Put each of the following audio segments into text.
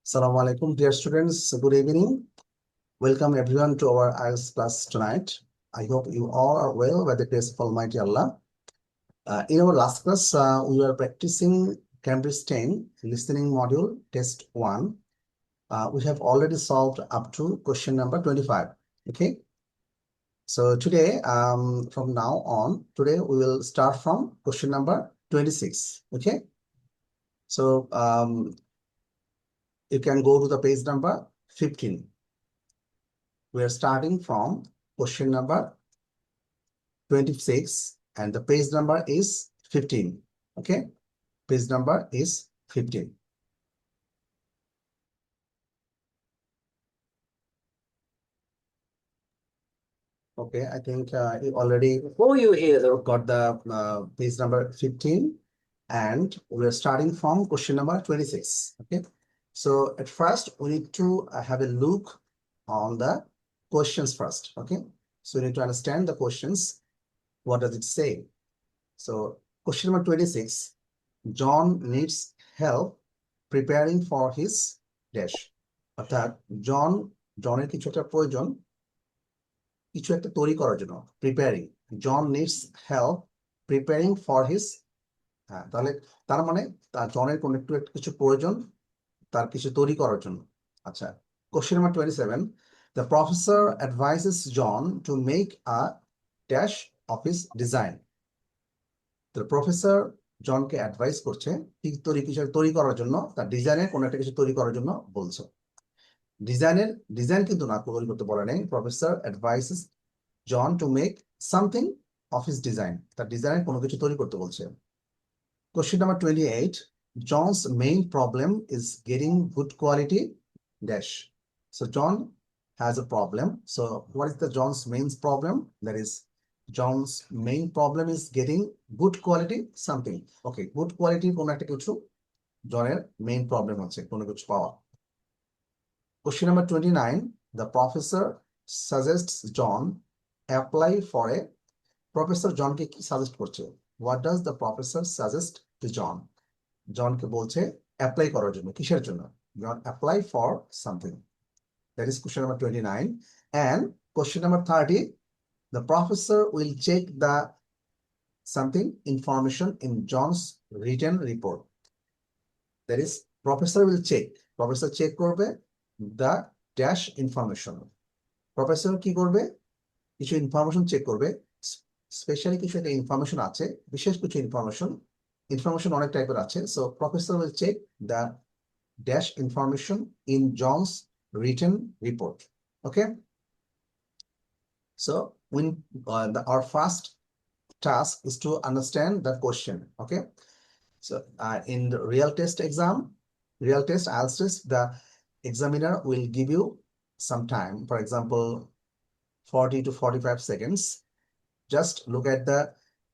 Assalamu alaikum, dear students. Good evening. Welcome everyone to our IELTS class tonight. I hope you all are well by the grace of Almighty Allah. In our last class, we were practicing Cambridge 10 listening module test 1. We have already solved up to question number 25. Okay. So today, from now on, today we will start from question number 26. Okay. So you can go to the page number 15. We are starting from question number 26 and the page number is 15. Okay, page number is 15. Okay, I think you already got the page number 15 and we are starting from question number 26. Okay, so at first we need to have a look on the questions first. Okay, so you need to understand the questions. What does it say? So question number 26, John needs help preparing for his dash. অর্থাৎ জনের কিছু একটা প্রয়োজন, কিছু একটা তৈরি করার জন্য, preparing. John needs help preparing for his, তাহলে তার মানে জনের কোনো কিছু প্রয়োজন তার কিছু তৈরি করার জন্য। আচ্ছা, question number 27, the professor advises John to make a dash of his design. The professor জনকে অ্যাডভাইস করছে কিছু তৈরি করার জন্য, তার ডিজাইনের কোনো একটা কিছু তৈরি করার জন্য বলছে। ডিজাইন কিন্তু না তৈরি করতে বলা নেই। Professor advises John to make something of his design, তার ডিজাইনের কোনো কিছু তৈরি করতে বলছে। Question number 28, John's main problem is getting good quality dash. So John has a problem. So what is the John's main problem? That is John's main problem is getting good quality something. Okay, good quality কোনো একটা কিছু জনের main problem হচ্ছে কোনো কিছু পাওয়া। Question number 29, the professor suggests John apply for a, professor জনকে কি সাজেস্ট করছে? What does the professor suggest to John? জনকে বলছে অ্যাপ্লাই করার জন্য, কিসের জন্য? John apply for something. That is question number 29. And question number 30, the professor will check the something information in John's written report. That is, professor will check. Professor check করবে the dash information. Professor কি করবে? কিছু information check করবে। Specially কিছু একটা information আছে, বিশেষ কিছু ইনফরমেশন অনেক টাইপের আছে। So professor will check the dash information in John's written report. Okay. So when our first task is to understand the question. Okay. So in the real test exam, IELTS test, the examiner will give you some time, for example 40 to 45 seconds. Just look at the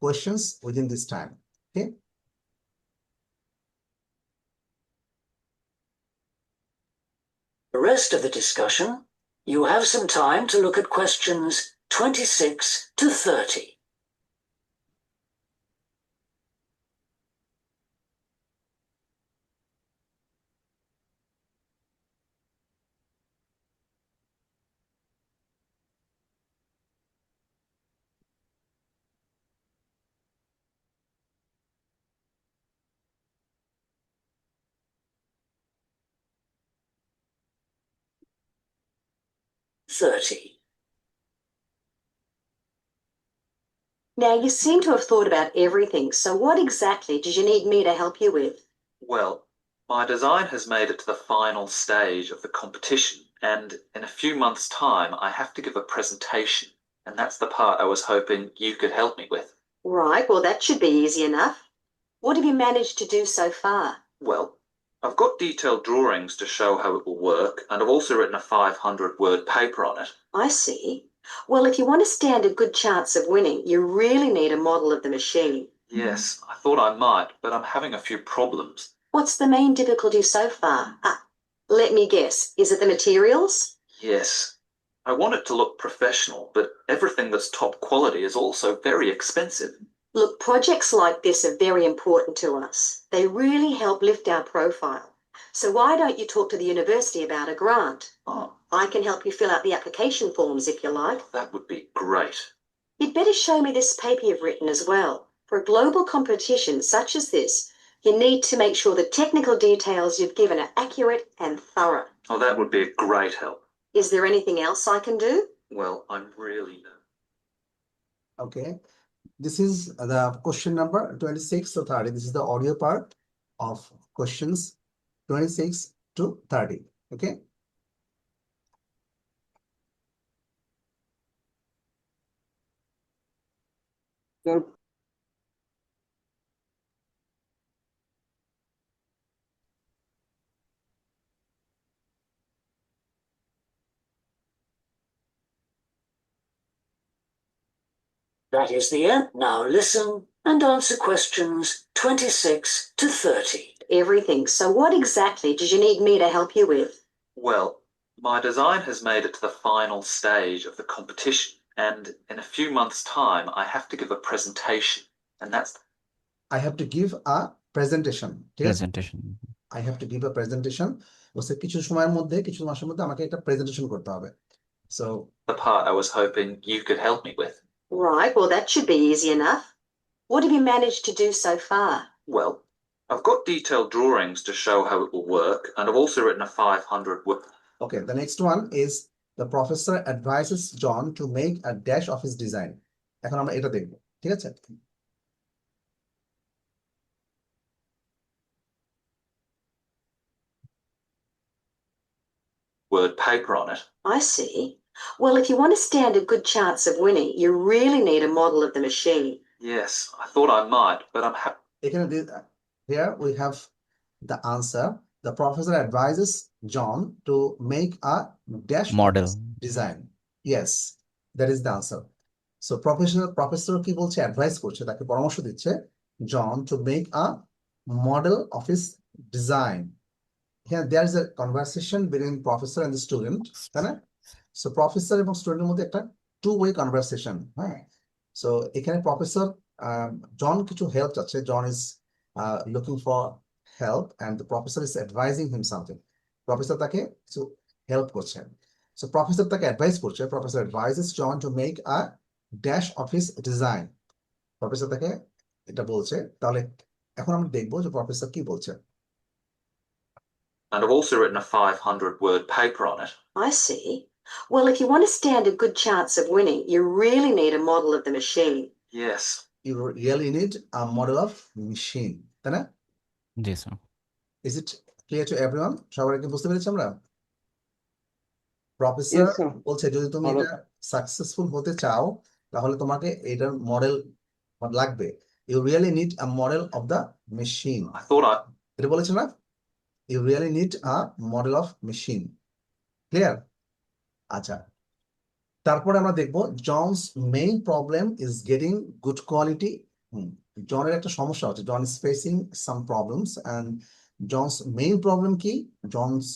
questions within this time. Okay. The rest of the discussion, you have some time to look at questions 26 to 30. Now, you seem to have thought about everything, so what exactly did you need me to help you with? Well, my design has made it to the final stage of the competition, and in a few months' time, I have to give a presentation, and that's the part I was hoping you could help me with. Right, well, that should be easy enough. What have you managed to do so far? Well, I've got detailed drawings to show how it will work, and I've also written a 500-word paper on it. I see. Well, if you want to stand a good chance of winning, you really need a model of the machine. Yes, I thought I might, but I'm having a few problems. What's the main difficulty so far? Let me guess. Is it the materials? Yes. I want it to look professional, but everything that's top quality is also very expensive. Look, projects like this are very important to us. They really help lift our profile. So why don't you talk to the university about a grant? Oh, I can help you fill out the application forms if you like. that would be great. You'd better show me this paper you've written as well. For a global competition such as this, you need to make sure the technical details you've given are accurate and thorough. Oh, that would be a great help. Is there anything else I can do? Well, I'm really nervous. Okay, this is the question number 26 to 30. This is the audio part of questions 26 to 30. Okay. Sir, That is the end. Now listen and answer questions 26 to 30. Everything. So what exactly did you need me to help you with? Well, my design has made it to the final stage of the competition, and in a few months' time, I have to give a presentation, and that's I have to give a presentation. ঠিক আছে? Presentation. I have to give a presentation. বলছে কিছু সময়ের মধ্যে কিছু মাসের মধ্যে আমাকে একটা প্রেজেন্টেশন করতে হবে। So the part I was hoping you could help me with. Right, well, that should be easy enough. What have you managed to do so far? Well, I've got detailed drawings to show how it will work, and I've also written a 500-word. okay, the next one is the professor advises John to make a dash of his design. এখন আমরা এটা দেখব। ঠিক আছে? Word paper on it. I see. Well, if you want to stand a good chance of winning, you really need a model of the machine. Yes, I thought I might, but I'm happy. এখানে here we have the answer. The professor advises John to make a dash Model. design. Yes, that is the answer. So professor কি বলছে, advice করছে, তাকে পরামর্শ দিচ্ছে John to make a model of his design. Here there is a conversation between professor and the student, তাই না? So professor এবং স্টুডেন্টের মধ্যে একটা two-way conversation, হ্যাঁ? So এখানে professor John কিছু হেল্প চাচ্ছে. John is looking for help and the professor is advising him something. Professor তাকে কিছু হেল্প করছেন. So professor তাকে অ্যাডভাইস করছে. Professor advises John to make a dash of his design. Professor তাকে এটা বলছে. তাহলে এখন আমরা দেখবো যে professor কি বলছে. And I've also written a 500-word paper on it. I see. Well, if you want to stand a good chance of winning, you really need a model of the machine. Yes. You really need a model of machine, তাই না? জি sir. Is it clear to everyone? সবাই কি বুঝতে পেরেছি আমরা? Professor Yes, sir. বলছে যদি তুমি Model. এটা সাকসেসফুল হতে চাও তাহলে তোমাকে এটার মডেল লাগবে। You really need a model of the machine. I thought I. এটা বলেছে না? You really need a model of machine. Clear? আচ্ছা, তারপরে আমরা দেখবো John's main problem is getting good quality. জনের একটা সমস্যা হচ্ছে. John is facing some problems and John's main problem কি? John's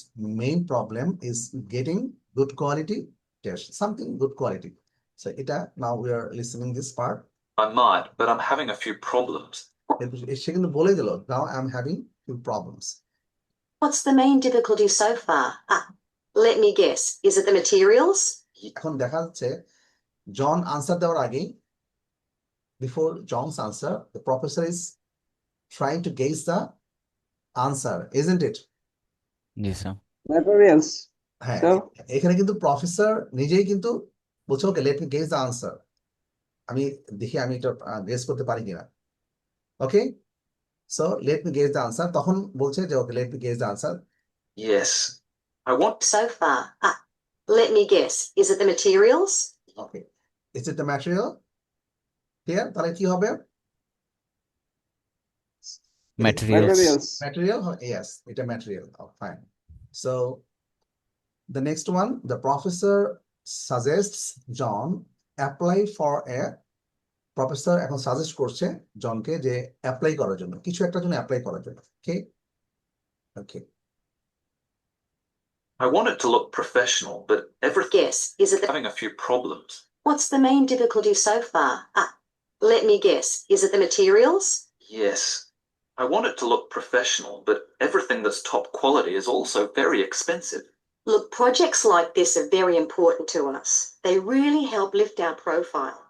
main problem is getting good quality test, something good quality. So এটা now we are listening this part. I might, but I'm having a few problems. সে কিন্তু বলে দিল now I'm having few problems. What's the main difficulty so far? Let me guess. Is it the materials? এখন দেখা যাচ্ছে জন answer দেওয়ার আগেই before John's answer the professor is trying to gauge the answer, isn't it? জি sir. materials. হ্যাঁ, So? এখানে কিন্তু professor নিজেই কিন্তু বলছে okay let me guess the answer, আমি দেখি আমি এটা গেস করতে পারি কিনা। Okay, so let me guess the answer, তখন বলছে যে okay let me guess the answer. Yes. I want. So far. Let me guess. Is it the materials? Okay, is it the material? Clear? তাহলে কি হবে? Materials. Material? Yes, it's a material. Oh, fine. So the next one, the professor suggests John apply for a professor এখন suggest করছে জনকে যে apply করার জন্য, কিছু একটা জন্য অ্যাপ্লাই করার জন্য। ওকে ওকে, I want it to look professional, but everything. Guess. Is it the... Having a few problems. What's the main difficulty so far? Let me guess. Is it the materials? Yes. I want it to look professional, but everything that's top quality is also very expensive. Look, projects like this are very important to us. They really help lift our profile.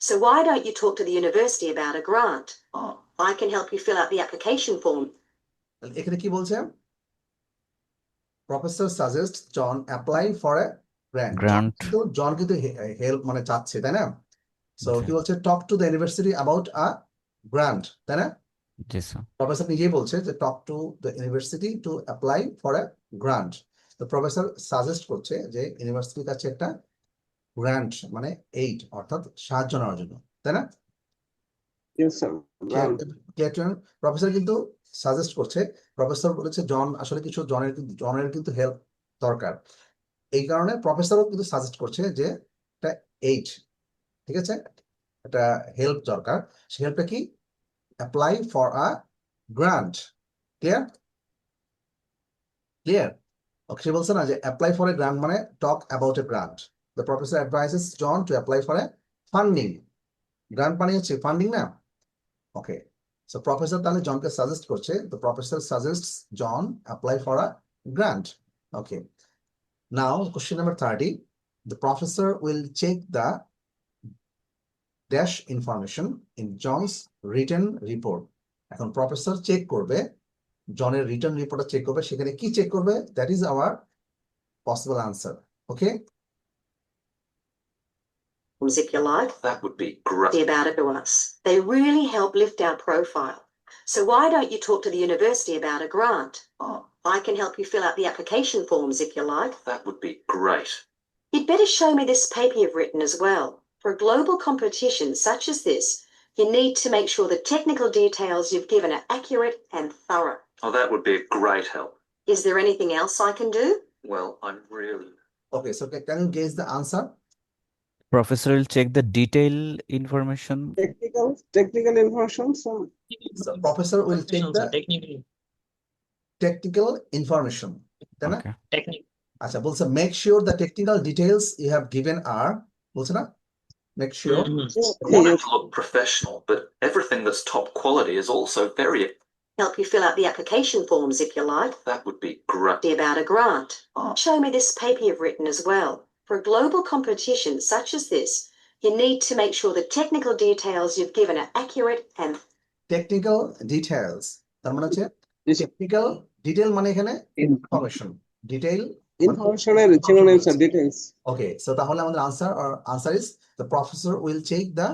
So why don't you talk to the university about a grant? Oh, I can help you fill out the application form. এখানে কি বলছে? Professor suggest John apply for a grant. Grant. কিন্তু জন কিন্তু help মানে চাচ্ছে, তাই না? So জি কি বলছে? Talk to the university about a grant, তাই না? জি স্যার প্রফেসর নিজেই বলছে যে talk to the university two apply for a grant. তো প্রফেসর সাজেস্ট করছে যে ইউনিভার্সিটির কাছে একটা গ্র্যান্ট মানে এইড অর্থাৎ সাহায্য নেওয়ার জন্য, তাই না? Yes, sir. Grant. প্রফেসর কিন্তু সাজেস্ট করছে, প্রফেসর বলেছে জন আসলে কিছু জনের কিন্তু হেল্প দরকার, এই কারণে প্রফেসরও কিন্তু সাজেস্ট করছে যে একটা এইড, ঠিক আছে, একটা হেল্প দরকার। সেই হেল্পটা কি? Apply for a grant. Clear? Clear? Okay, সে বলছে না যে অ্যাপ্লাই ফর এ গ্রান্ট মানে talk about a grant. The professor advises John to apply for a funding. Grant মানে হচ্ছে ফান্ডিং না? ওকে, সো প্রফেসর তাহলে জনকে সাজেস্ট করছে, the professor suggests John apply for a grant. Okay, now question number 30, the professor will check the dash information in John's written report. এখন professor check করবে জনের return রিপোর্টটা চেক করবে, সেখানে কি চেক করবে? That is our possible answer. Okay, If you like, that would be great. about it to us. They really help lift our profile. So why don't you talk to the university about a grant? Oh, I can help you fill out the application forms if you like. that would be great. You'd better show me this paper you've written as well. For a global competition such as this, you need to make sure the technical details you've given are accurate and thorough. Oh, that would be a great help. Is there anything else I can do? Well, I'm really... okay, so can you guess the answer? Professor will check the detail information. Technical information, sir. So professor will check the technical information, তাই না? Okay. আচ্ছা, বলছে make sure the technical details you have given are, বলছে না? Make sure I want it to look professional, but everything that's top quality is also very... Help you fill out the application forms if you like. That would be great. About a grant. Oh, Show me this paper you've written as well. For a global competition such as this, you need to make sure the technical details you've given are accurate and technical details, তার মানে হচ্ছে technical detail মানে এখানে information, detail Information এর synonym, sir. Details. Okay, so তাহলে আমাদের answer is the professor will check the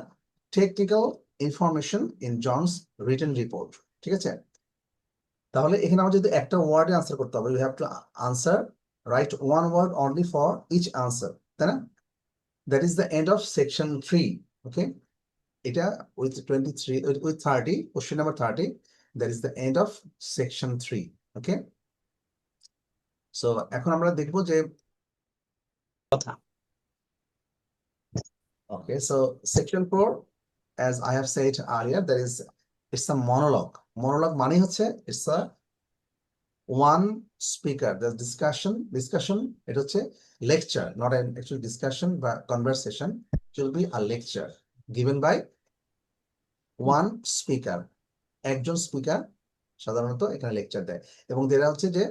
technical information in John's written report. ঠিক আছে, তাহলে এখানে আমাদের যদি একটা ওয়ার্ডে আনসার করতে হবে, you have to answer write one word only for each answer, তাই না? That is the end of section 3। Okay, এটা with 23 with 30, question number 30, that is the end of section 3। Okay, so এখন আমরা দেখবো যে কথা। Okay, so section 4, as I have said earlier, it's a monologue. Monologue মানে হচ্ছে it's a one speaker. The discussion it হচ্ছে lecture, not an actual discussion but conversation. It will be a lecture given by one speaker. একজন speaker সাধারণত এখানে lecture দেয়, এবং যেটা হচ্ছে যে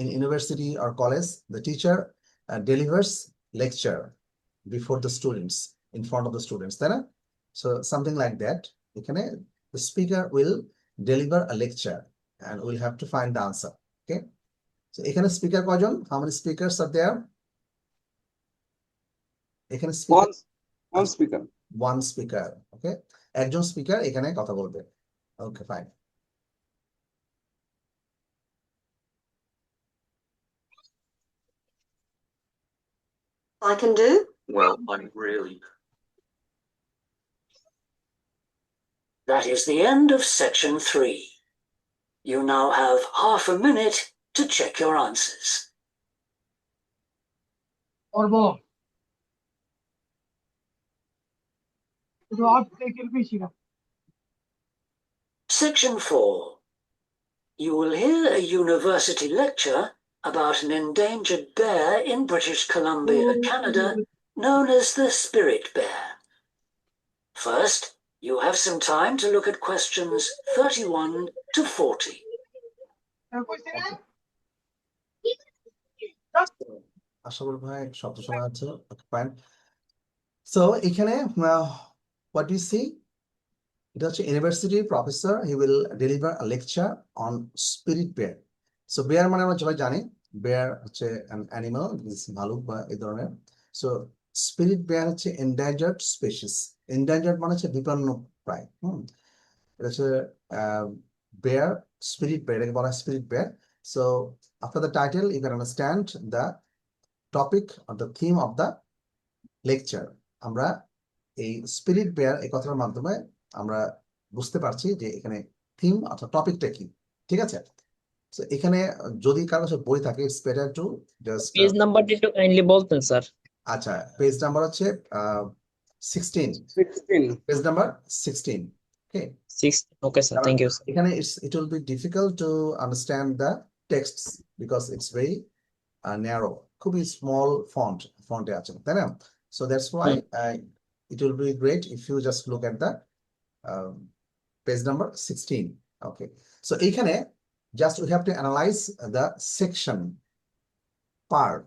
in university or college the teacher delivers lecture before the students, in front of the students, তাই না? So something like that. এখানে the speaker will deliver a lecture and we'll have to find the answer. Okay, so এখানে speaker কয়জন? How many speakers are there? এখানে One speaker. one speaker. Okay, একজন speaker এখানে কথা বলবে। Okay, fine. I can do. well, I'm really... That is the end of section 3. You now have half a minute to check your answers. Section 4. You will hear a university lecture about an endangered bear in British Columbia, Canada, known as the spirit bear. First, you have some time to look at questions 31 to 40. আশা করি ভাই শব্দ শোনা যাচ্ছে। Fine. So এখানে what do you see? এটা হচ্ছে university professor, he will deliver a lecture on spirit bear. So bear মানে আমরা সবাই জানি, বেয়ার হচ্ছে অ্যানিমাল, ভালুক বা এই ধরনের। সো স্পিরিট বেয়ার হচ্ছে এন্ডেঞ্জার্ড স্পেসিস। এন্ডেঞ্জার্ড মানে হচ্ছে বিপন্ন প্রায়। এটা হচ্ছে বেয়ার, স্পিরিট বেয়ার, এটাকে বলা হয় spirit bear. So after the title you can understand the topic or the theme of the lecture. আমরা এই স্পিরিট বেয়ার এই কথার মাধ্যমে আমরা বুঝতে পারছি যে এখানে থিম অর্থাৎ টপিকটা কি। ঠিক আছে, তো এখানে যদি কারো কাছে বই থাকে it's better to just page নাম্বারটা একটু কাইন্ডলি বলতেন স্যার। আচ্ছা, পেজ নাম্বার হচ্ছে 16, 16. Page number 16। Okay, 6 okay sir, thank you sir. এখানে it will be difficult to understand the texts because it's very narrow, খুবই small font আছে, তাই না? So that's why it will be great if you just look at the page number 16. Okay, so এখানে just we have to analyze the section part.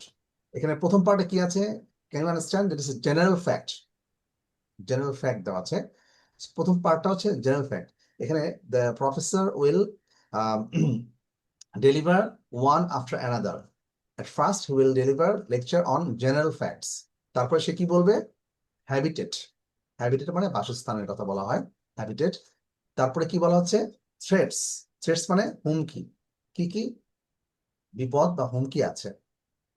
এখানে প্রথম পার্টে কি আছে? Can you understand? That is a general fact দেওয়া আছে। প্রথম পার্টটা হচ্ছে জেনারেল ফ্যাক্ট। এখানে the professor will deliver one after another. At first he will deliver lecture on general facts. তারপরে সে কি বলবে? হ্যাবিটেট মানে বাসস্থানের কথা বলা হয়, হ্যাবিটেট। তারপরে কি বলা হচ্ছে? থ্রেটস মানে হুমকি, কি বিপদ বা হুমকি আছে।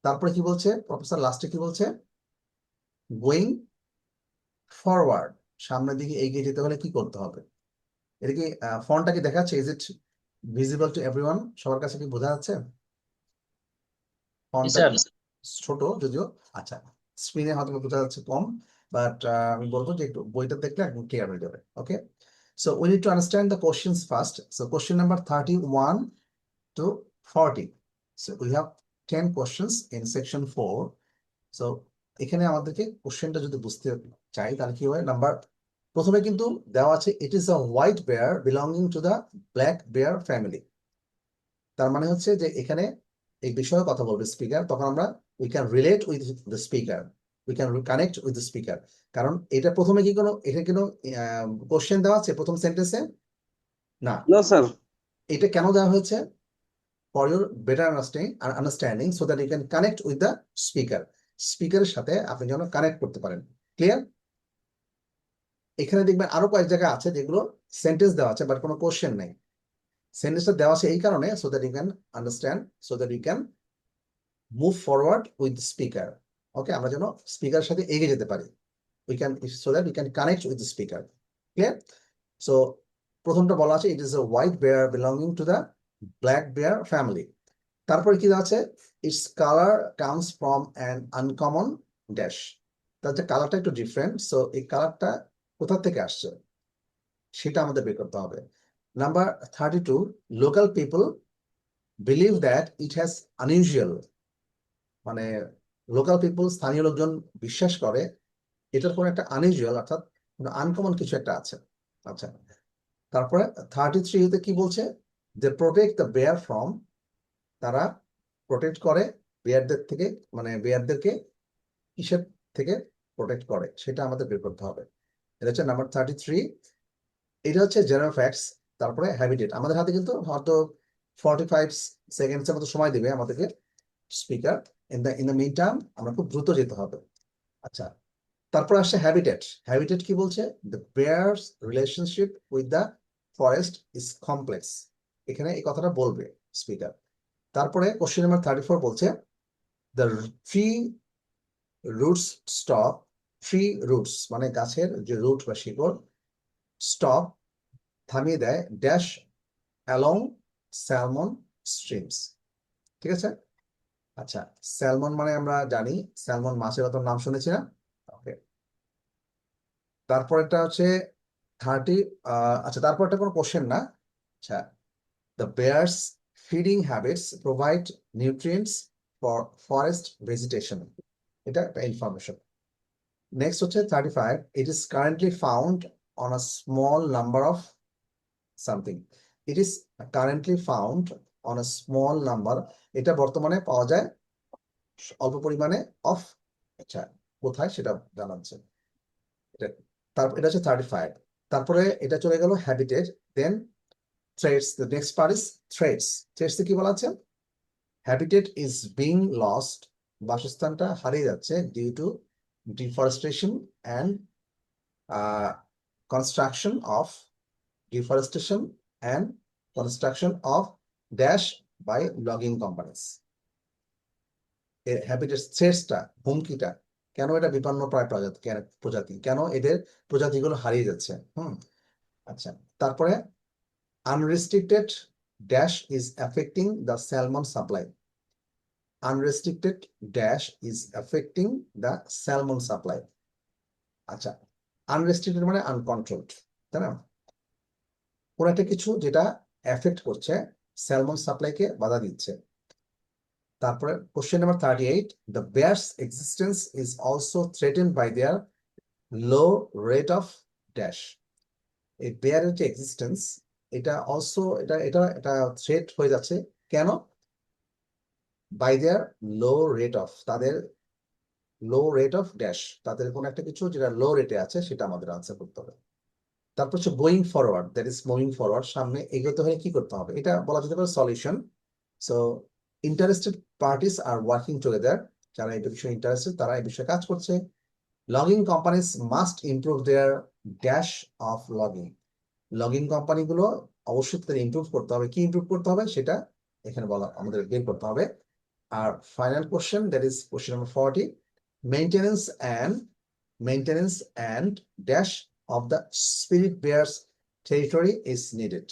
তারপরে কি বলছে প্রফেসর? লাস্টে কি বলছে? গোয়িং ফরওয়ার্ড, সামনের দিকে এগিয়ে যেতে হলে কি করতে হবে। এটা কি ফন্টটা কি দেখাচ্ছে? Is it visible to everyone? সবার কাছে কি বোঝা যাচ্ছে? ফন্টটা ছোট যদিও, আচ্ছা স্ক্রিনে হয়তো বোঝা যাচ্ছে কম, বাট আমি বলবো যে একটু বইটা দেখলে একদম ক্লিয়ার হয়ে যাবে। Okay, so we need to understand the questions first. So question number 31 to 40. So we have 10 questions in section 4. So এখানে আমাদেরকে কোশ্চেনটা যদি বুঝতে চাই তাহলে কি হয়? নাম্বার প্রথমে কিন্তু দেওয়া আছে it is a white bear belonging to the black bear family. তার মানে হচ্ছে যে এখানে এই বিষয়ে কথা বলবে স্পিকার, তখন আমরা we can relate with the speaker, we can connect with the speaker. কারণ এটা প্রথমে কি কোনো এটা কোনো কোশ্চেন দেওয়া আছে প্রথম সেন্টেন্সে? না, No, sir. এটা কেন দেওয়া হয়েছে? For your better understanding so that you can connect with the speaker. স্পিকারের সাথে আপনি যেন কানেক্ট করতে পারেন। ক্লিয়ার? এখানে দেখবেন আরো কয়েক জায়গা আছে যেগুলো সেন্টেন্স দেওয়া আছে বাট কোনো কোশ্চেন নেই। সেন্টেন্সটা দেওয়া আছে এই কারণে so that you can understand, so that you can move forward with the speaker. ওকে, আমরা যেন স্পিকারের সাথে এগিয়ে যেতে পারি। We can, so that we can connect with the speaker. Clear? So প্রথমটা বলা আছে it is a white bear belonging to the black bear family. তারপরে কি আছে? its color comes from an uncommon dash. তাহলে কালারটা একটু ডিফারেন্ট, সো এই কালারটা কোথা থেকে আসছে সেটা আমাদের বের করতে হবে। Number 32, local people believe that it has unusual, মানে লোকাল পিপল স্থানীয় লোকজন বিশ্বাস করে এটার কোনো একটা আনইউজুয়াল অর্থাৎ আনকমন কিছু একটা আছে। আচ্ছা, তারপরে 33 তে কি বলছে? দে প্রোটেক্ট দ্য বেয়ার ফ্রম, তারা প্রোটেক্ট করে বেয়ারদের থেকে, মানে বেয়ারদেরকে কিসের থেকে প্রোটেক্ট করে সেটা আমাদের বের করতে হবে। এটা হচ্ছে নাম্বার 33। এটা হচ্ছে জেনারেল ফ্যাক্টস। তারপরে হ্যাবিটেট। আমাদের হাতে কিন্তু হয়তো 45 সেকেন্ডসের মতো সময় দেবে আমাদেরকে speaker. In the meantime আমরা খুব দ্রুত যেতে হবে। আচ্ছা, তারপর আসছে হ্যাবিটেট। হ্যাবিটেট কি বলছে? The bear's relationship with the forest is complex. এখানে এই কথাটা বলবে স্পিকার। তারপরে কোশ্চেন নাম্বার 34 বলছে the tree roots stop, tree roots মানে গাছের যে রুট বা শিকড়, স্টপ থামিয়ে দেয় ড্যাশ অ্যালং স্যালমন স্ট্রিমস। ঠিক আছে? আচ্ছা, স্যালমন মানে আমরা জানি স্যালমন মাছের অত নাম শুনেছি না? ওকে, তারপরটা হচ্ছে 30। আচ্ছা, তারপরটা কোনো কোশ্চেন না। আচ্ছা, the Beers feeding habits provide nutrients for forest vegetation, এটা একটা ইনফরমেশন। নেক্সট হচ্ছে 35, it is currently found on a small number of something. It is currently found on a small number. এটা বর্তমানে পাওয়া যায় অল্প পরিমাণে অফ, আচ্ছা কোথায় সেটা জানাচ্ছে। তারপর এটা হচ্ছে 35। তারপরে এটা চলে গেল habitat, then threats. The next part is threats. Threats কি বলা আছে? হ্যাবিটেট ইজ বিং লস্ট, বাসস্থানটা হারিয়ে যাচ্ছে, due to deforestation and construction of deforestation and construction of dash by logging companies. এর হ্যাবিটেট থ্রেটসটা, হুমকিটা, কেন এটা বিপন্ন প্রায় প্রজাতি, কেন এদের প্রজাতিগুলো হারিয়ে যাচ্ছে। আচ্ছা, তারপরে unrestricted dash is affecting the salmon supply. Unrestricted dash is affecting the salmon supply. আচ্ছা, আনরেস্ট্রিক্টেড মানে আনকন্ট্রোলড, তাই না? কোন একটা কিছু যেটা এফেক্ট করছে স্যালমন সাপ্লাইকে বাধা দিচ্ছে। তারপরে question number 38, the bear's existence is also threatened by their low rate of dash. এই বেয়ারের যে এক্সিস্টেন্স, এটা অলসো এটা এটা এটা থ্রেট হয়ে যাচ্ছে, কেন? By their low rate of, তাদের লো রেট অফ ড্যাশ, তাদের কোন একটা কিছু যেটা লো রেটে আছে সেটা আমাদের আনসার করতে হবে। তারপর হচ্ছে going forward, that is moving forward, সামনে এগোতে হলে কি করতে হবে, এটা বলা যেতে পারে solution. So interested parties are working together, যারা এই বিষয়ে ইন্টারেস্টেড তারা এই বিষয়ে কাজ করছে। Logging companies must improve their dash of logging. Logging কোম্পানিগুলো অবশ্যই তাদের ইমপ্রুভ করতে হবে, কি ইমপ্রুভ করতে হবে সেটা এখানে বলা আমাদের বের করতে হবে। আর final question, that is question number 40, maintenance and dash of the spirit bear's territory is needed.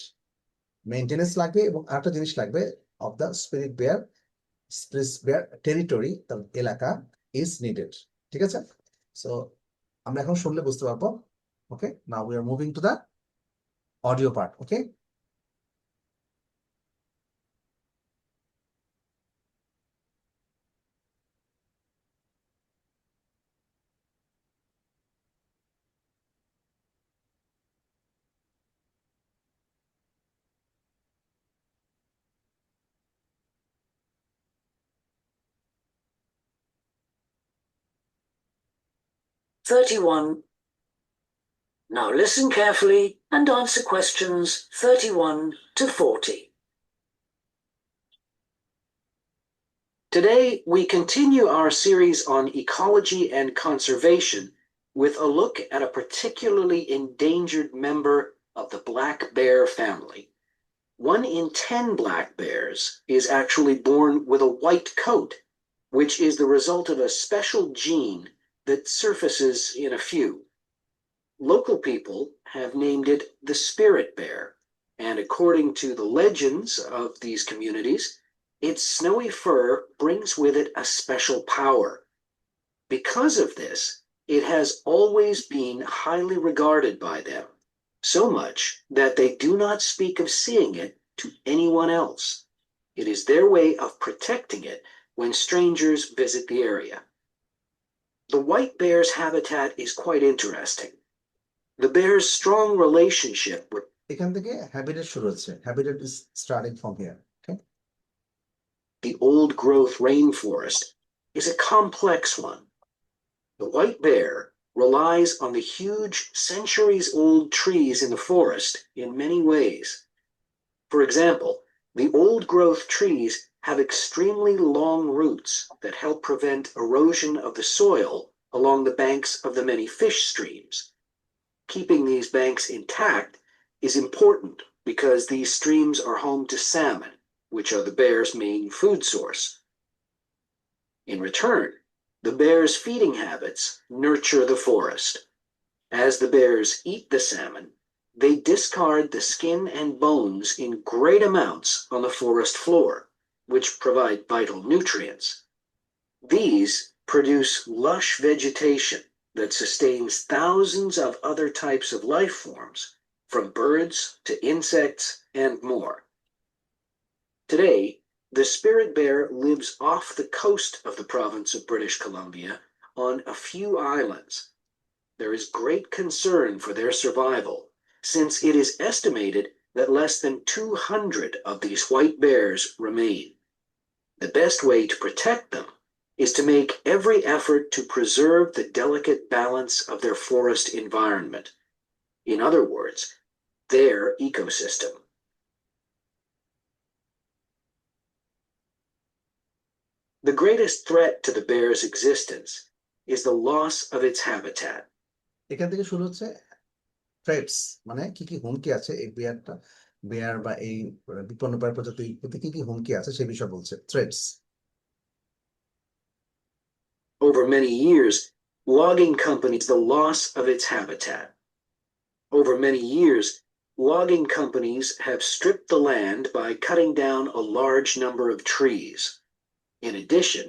Maintenance লাগবে এবং আরেকটা জিনিস লাগবে, of the spirit bear territory, তার এলাকা, is needed। ঠিক আছে, সো আমরা এখন শুনলে বুঝতে পারবো। Okay, now we are moving to the audio part. Okay, "31. Now listen carefully and answer questions 31 to 40. Today, we continue our series on ecology and conservation with a look at a particularly endangered member of the black bear family. 1 in 10 black bears is actually born with a white coat, which is the result of a special gene that surfaces in a few. Local people have named it the spirit bear, and according to the legends of these communities, its snowy fur brings with it a special power. Because of this, it has always been highly regarded by them, so much that they do not speak of seeing it to anyone else. It is their way of protecting it when strangers visit the area. The white bear's habitat is quite interesting. The bear's strong relationship with এখান থেকে habitat শুরু হচ্ছে, habitat is starting from here. the old-growth rainforest is a complex one. The white bear relies on the huge centuries-old trees in the forest in many ways. For example, the old-growth trees have extremely long roots that help prevent erosion of the soil along the banks of the many fish streams. Keeping these banks intact is important because these streams are home to salmon, which are the bear's main food source. In return, the bear's feeding habits nurture the forest. As the bears eat the salmon, they discard the skin and bones in great amounts on the forest floor, which provide vital nutrients. These produce lush vegetation that sustains thousands of other types of life forms, from birds to insects and more. Today, the spirit bear lives off the coast of the province of British Columbia on a few islands. There is great concern for their survival, since it is estimated that less than 200 of these white bears remain. The best way to protect them is to make every effort to preserve the delicate balance of their forest environment. In other words, their ecosystem. The greatest threat to the bear's existence is the loss of its habitat. এখান থেকে শুরু হচ্ছে threats, মানে কি কি হুমকি আছে এই বেয়ার বা এই বিপন্নপ্রায় প্রজাতির প্রতি কি কি হুমকি আছে সে বিষয়ে বলছে threats. Over many years, logging companies the loss of its habitat. Over many years, logging companies have stripped the land by cutting down a large number of trees. In addition,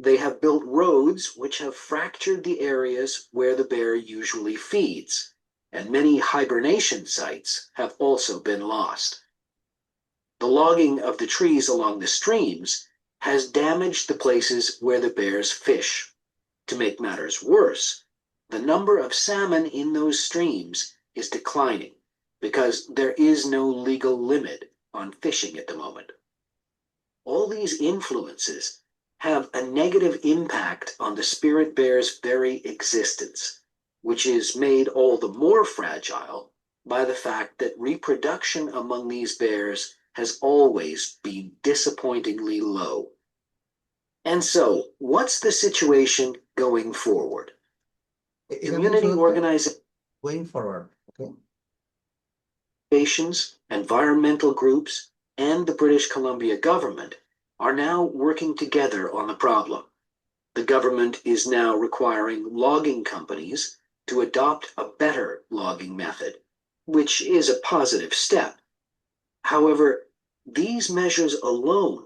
they have built roads which have fractured the areas where the bear usually feeds, and many hibernation sites have also been lost. The logging of the trees along the streams has damaged the places where the bears fish. To make matters worse, the number of salmon in those streams is declining because there is no legal limit on fishing at the moment. All these influences have a negative impact on the spirit bear's very existence, which is made all the more fragile by the fact that reproduction among these bears has always been disappointingly low. And so, what's the situation going forward? Community going forward, okay. Organizations, environmental groups, and the British Columbia government are now working together on the problem. The government is now requiring logging companies to adopt a better logging method, which is a positive step. However, these measures alone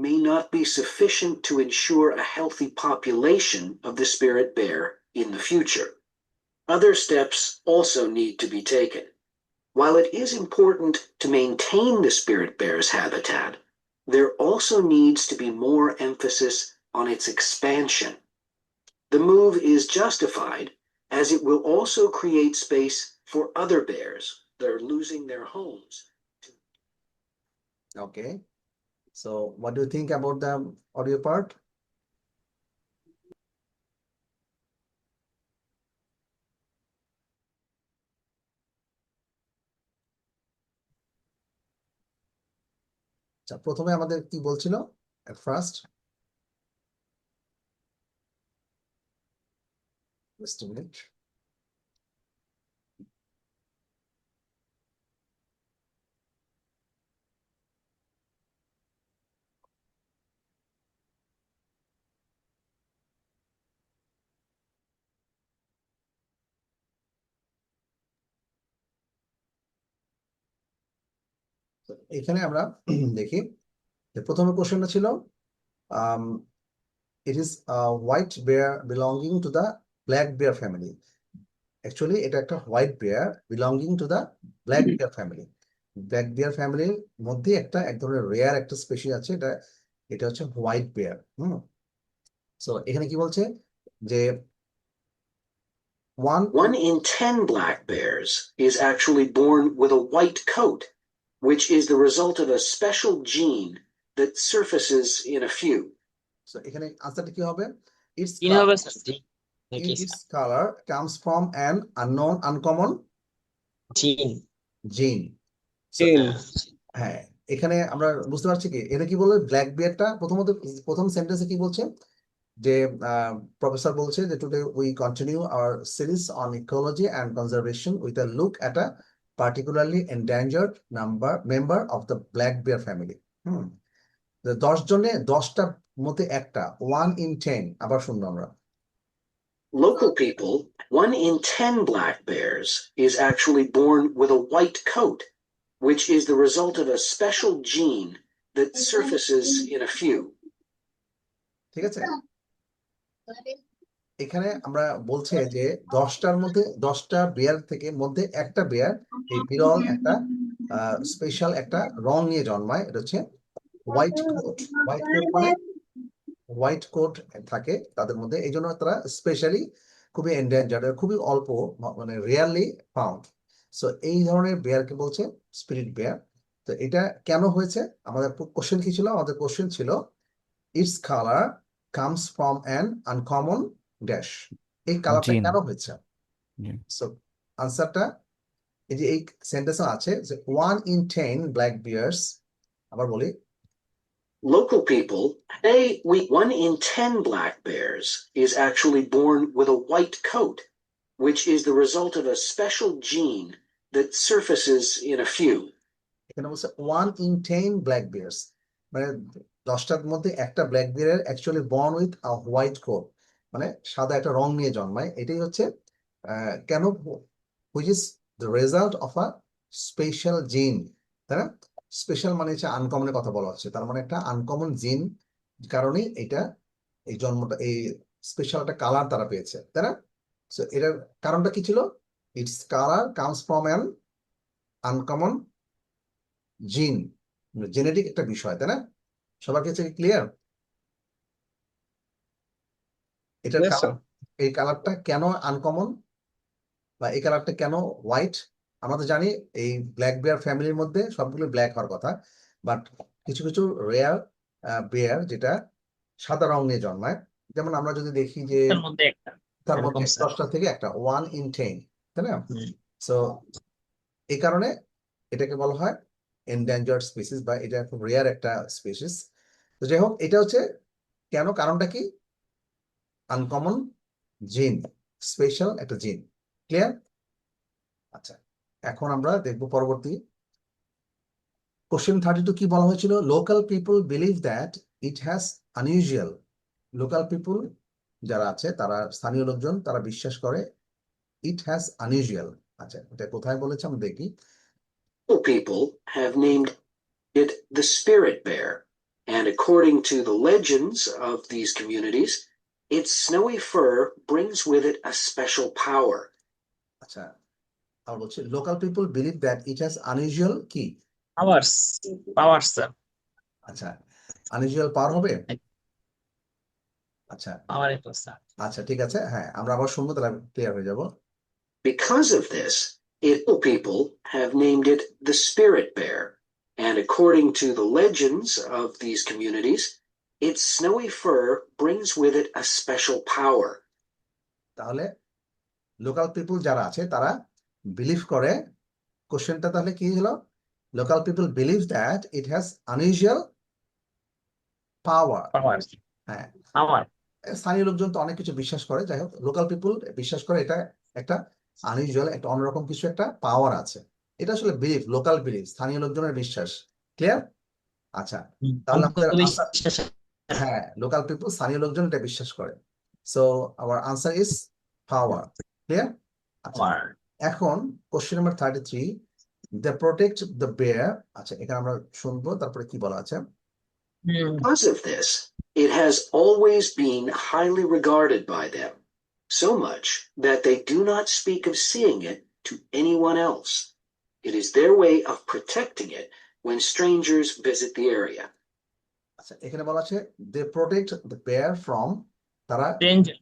may not be sufficient to ensure a healthy population of the spirit bear in the future. Other steps also need to be taken. While it is important to maintain the spirit bear's habitat, there also needs to be more emphasis on its expansion. The move is justified as it will also create space for other bears that are losing their homes. Okay, so what do you think about the audio part? আচ্ছা, প্রথমে আমাদের কি বলছিল at first? Just a minute. এখানে আমরা দেখি যে প্রথমে কোশ্চেনটা ছিল it is a white bear belonging to the black bear family. Actually এটা একটা white bear belonging to the black bear family. Black bear ফ্যামিলির মধ্যে একটা এক ধরনের রেয়ার একটা স্পেসি আছে, এটা হচ্ছে হোয়াইট বেয়ার। সো এখানে কি বলছে যে One in 10 black bears is actually born with a white coat, which is the result of a special gene that surfaces in a few. So এখানে আনসারটা কি হবে? Its color comes from an unknown uncommon gene. হ্যাঁ, এখানে আমরা বুঝতে পারছি কি এটা কি বলে ব্ল্যাক বিয়ারটা প্রথম সেন্টেন্সে কি বলছে যে প্রফেসর বলছে যে today we continue hour series on ecology and conservation with a look at a particularly endangered member of the black bear family. 10 জনে 10টার মধ্যে একটা 1 in 10 আবার শুনবো আমরা। Local people, 1 in 10 black bears is actually born with a white coat, which is the result of a special gene that surfaces in a few. ঠিক আছে, এখানে আমরা বলছে যে 10টার মধ্যে 10টা বেয়ার থেকে মধ্যে একটা বেয়ার এই বিরল একটা স্পেশাল একটা রং নিয়ে জন্মায়, এটা হচ্ছে হোয়াইট কোট। হোয়াইট কোট মানে হোয়াইট কোট থাকে তাদের মধ্যে, এই জন্য তারা স্পেশালি খুবই এন্ডেঞ্জার্ড, খুবই অল্প মানে রেয়ারলি ফাউন্ড। সো এই ধরনের বেয়ারকে বলছে স্পিরিট বেয়ার। তো এটা কেন হয়েছে, আমাদের কোশ্চেন কি ছিল? আমাদের কোশ্চেন ছিল it's colour comes from an uncommon dash. এই কালারটা জিন। কেন হয়েছে? জি। সো আনসারটা এই যে এই সেন্টেন্সে আছে যে 1 in 10 ব্ল্যাক বিয়ার্স, আবার বলি, Local people say 1 in 10 black bears is actually born with a white coat, which is the result of a special gene that surfaces in a few. এখানে বলছে 1 in 10 ব্ল্যাক বিয়ার্স, মানে 10টার মধ্যে একটা black bear actually born with a white coat, মানে সাদা একটা রং নিয়ে জন্মায়। এটাই হচ্ছে কেন, which is the result of a special gene, তাই না? স্পেশাল মানে হচ্ছে আনকমনের কথা বলা হচ্ছে, তার মানে একটা আনকমন জিন কারণেই এটা এই জন্মটা, এই স্পেশাল একটা কালার তারা পেয়েছে, তাই না? সো এটার কারণটা কি ছিল? It's colour comes from an uncommon জিন, জেনেটিক একটা বিষয়, তাই না? সবার কাছে ক্লিয়ার? এটার Yes, sir. এই কালারটা কেন আনকমন বা এই কালারটা কেন হোয়াইট? আমরা তো জানি এই ব্ল্যাক বেয়ার ফ্যামিলির মধ্যে সবগুলো ব্ল্যাক হওয়ার কথা, বাট কিছু কিছু রেয়ার বেয়ার যেটা সাদা রং নিয়ে জন্মায়, যেমন আমরা যদি দেখি যে তার মধ্যে একটা তার এরকম মধ্যে স্যার। 10টা থেকে একটা 1 in 10, তাই না? হুম। সো এই কারণে এটাকে বলা হয় এন্ডেঞ্জার্ড স্পিসিস, বা এটা খুব রেয়ার একটা স্পিসিস। তো যাই হোক, এটা হচ্ছে কেন, কারণটা কি? আনকমন জিন, স্পেশাল একটা জিন। ক্লিয়ার? আচ্ছা, এখন আমরা দেখবো পরবর্তী কোশ্চেন 32 কি বলা হয়েছিল? Local people believe that it has unusual. Local people যারা আছে, তারা স্থানীয় লোকজন, তারা বিশ্বাস করে ইট হ্যাজ আনইউজুয়াল। আচ্ছা, এটা কোথায় বলেছে আমরা দেখি। Local people have named it the spirit bear, and according to the legends of these communities, its snowy fur brings with it a special power. আচ্ছা, আর বলছে local people believe that it has unusual কি? Powers, powers sir, আচ্ছা, unusual পাওয়ার হবে। আচ্ছা পাওয়ার এটা sir. আচ্ছা, ঠিক আছে, হ্যাঁ, আমরা আবার শুনবো, তাহলে ক্লিয়ার হয়ে যাব। Because of this, local people have named it the spirit bear, and according to the legends of these communities, its snowy fur brings with it a special power. তাহলে লোকাল পিপল যারা আছে তারা believe করে, কোশ্চেনটা তাহলে কি হলো? Local people believe that it has unusual power. Powers, হ্যাঁ, পাওয়ার। স্থানীয় লোকজন তো অনেক কিছু বিশ্বাস করে, যাই হোক লোকাল পিপল বিশ্বাস করে এটা একটা আনইউজুয়াল, একটা অন্যরকম কিছু একটা পাওয়ার আছে। এটা আসলে বিলিভ, লোকাল বিলিভ, স্থানীয় লোকজনের বিশ্বাস। ক্লিয়ার? আচ্ছা, তাহলে আমাদের answer, হ্যাঁ, লোকাল পিপল, স্থানীয় লোকজন এটা বিশ্বাস করে। So our answer is power. Clear? আচ্ছা, এখন question number 33, they protect the bear. আচ্ছা, এখানে আমরা শুনবো তারপরে কি বলা আছে। Because of this, it has always been highly regarded by them, so much that they do not speak of seeing it to anyone else. It is their way of protecting it when strangers visit the area. আচ্ছা, এখানে বলা আছে they protect the bear from, তারা danger,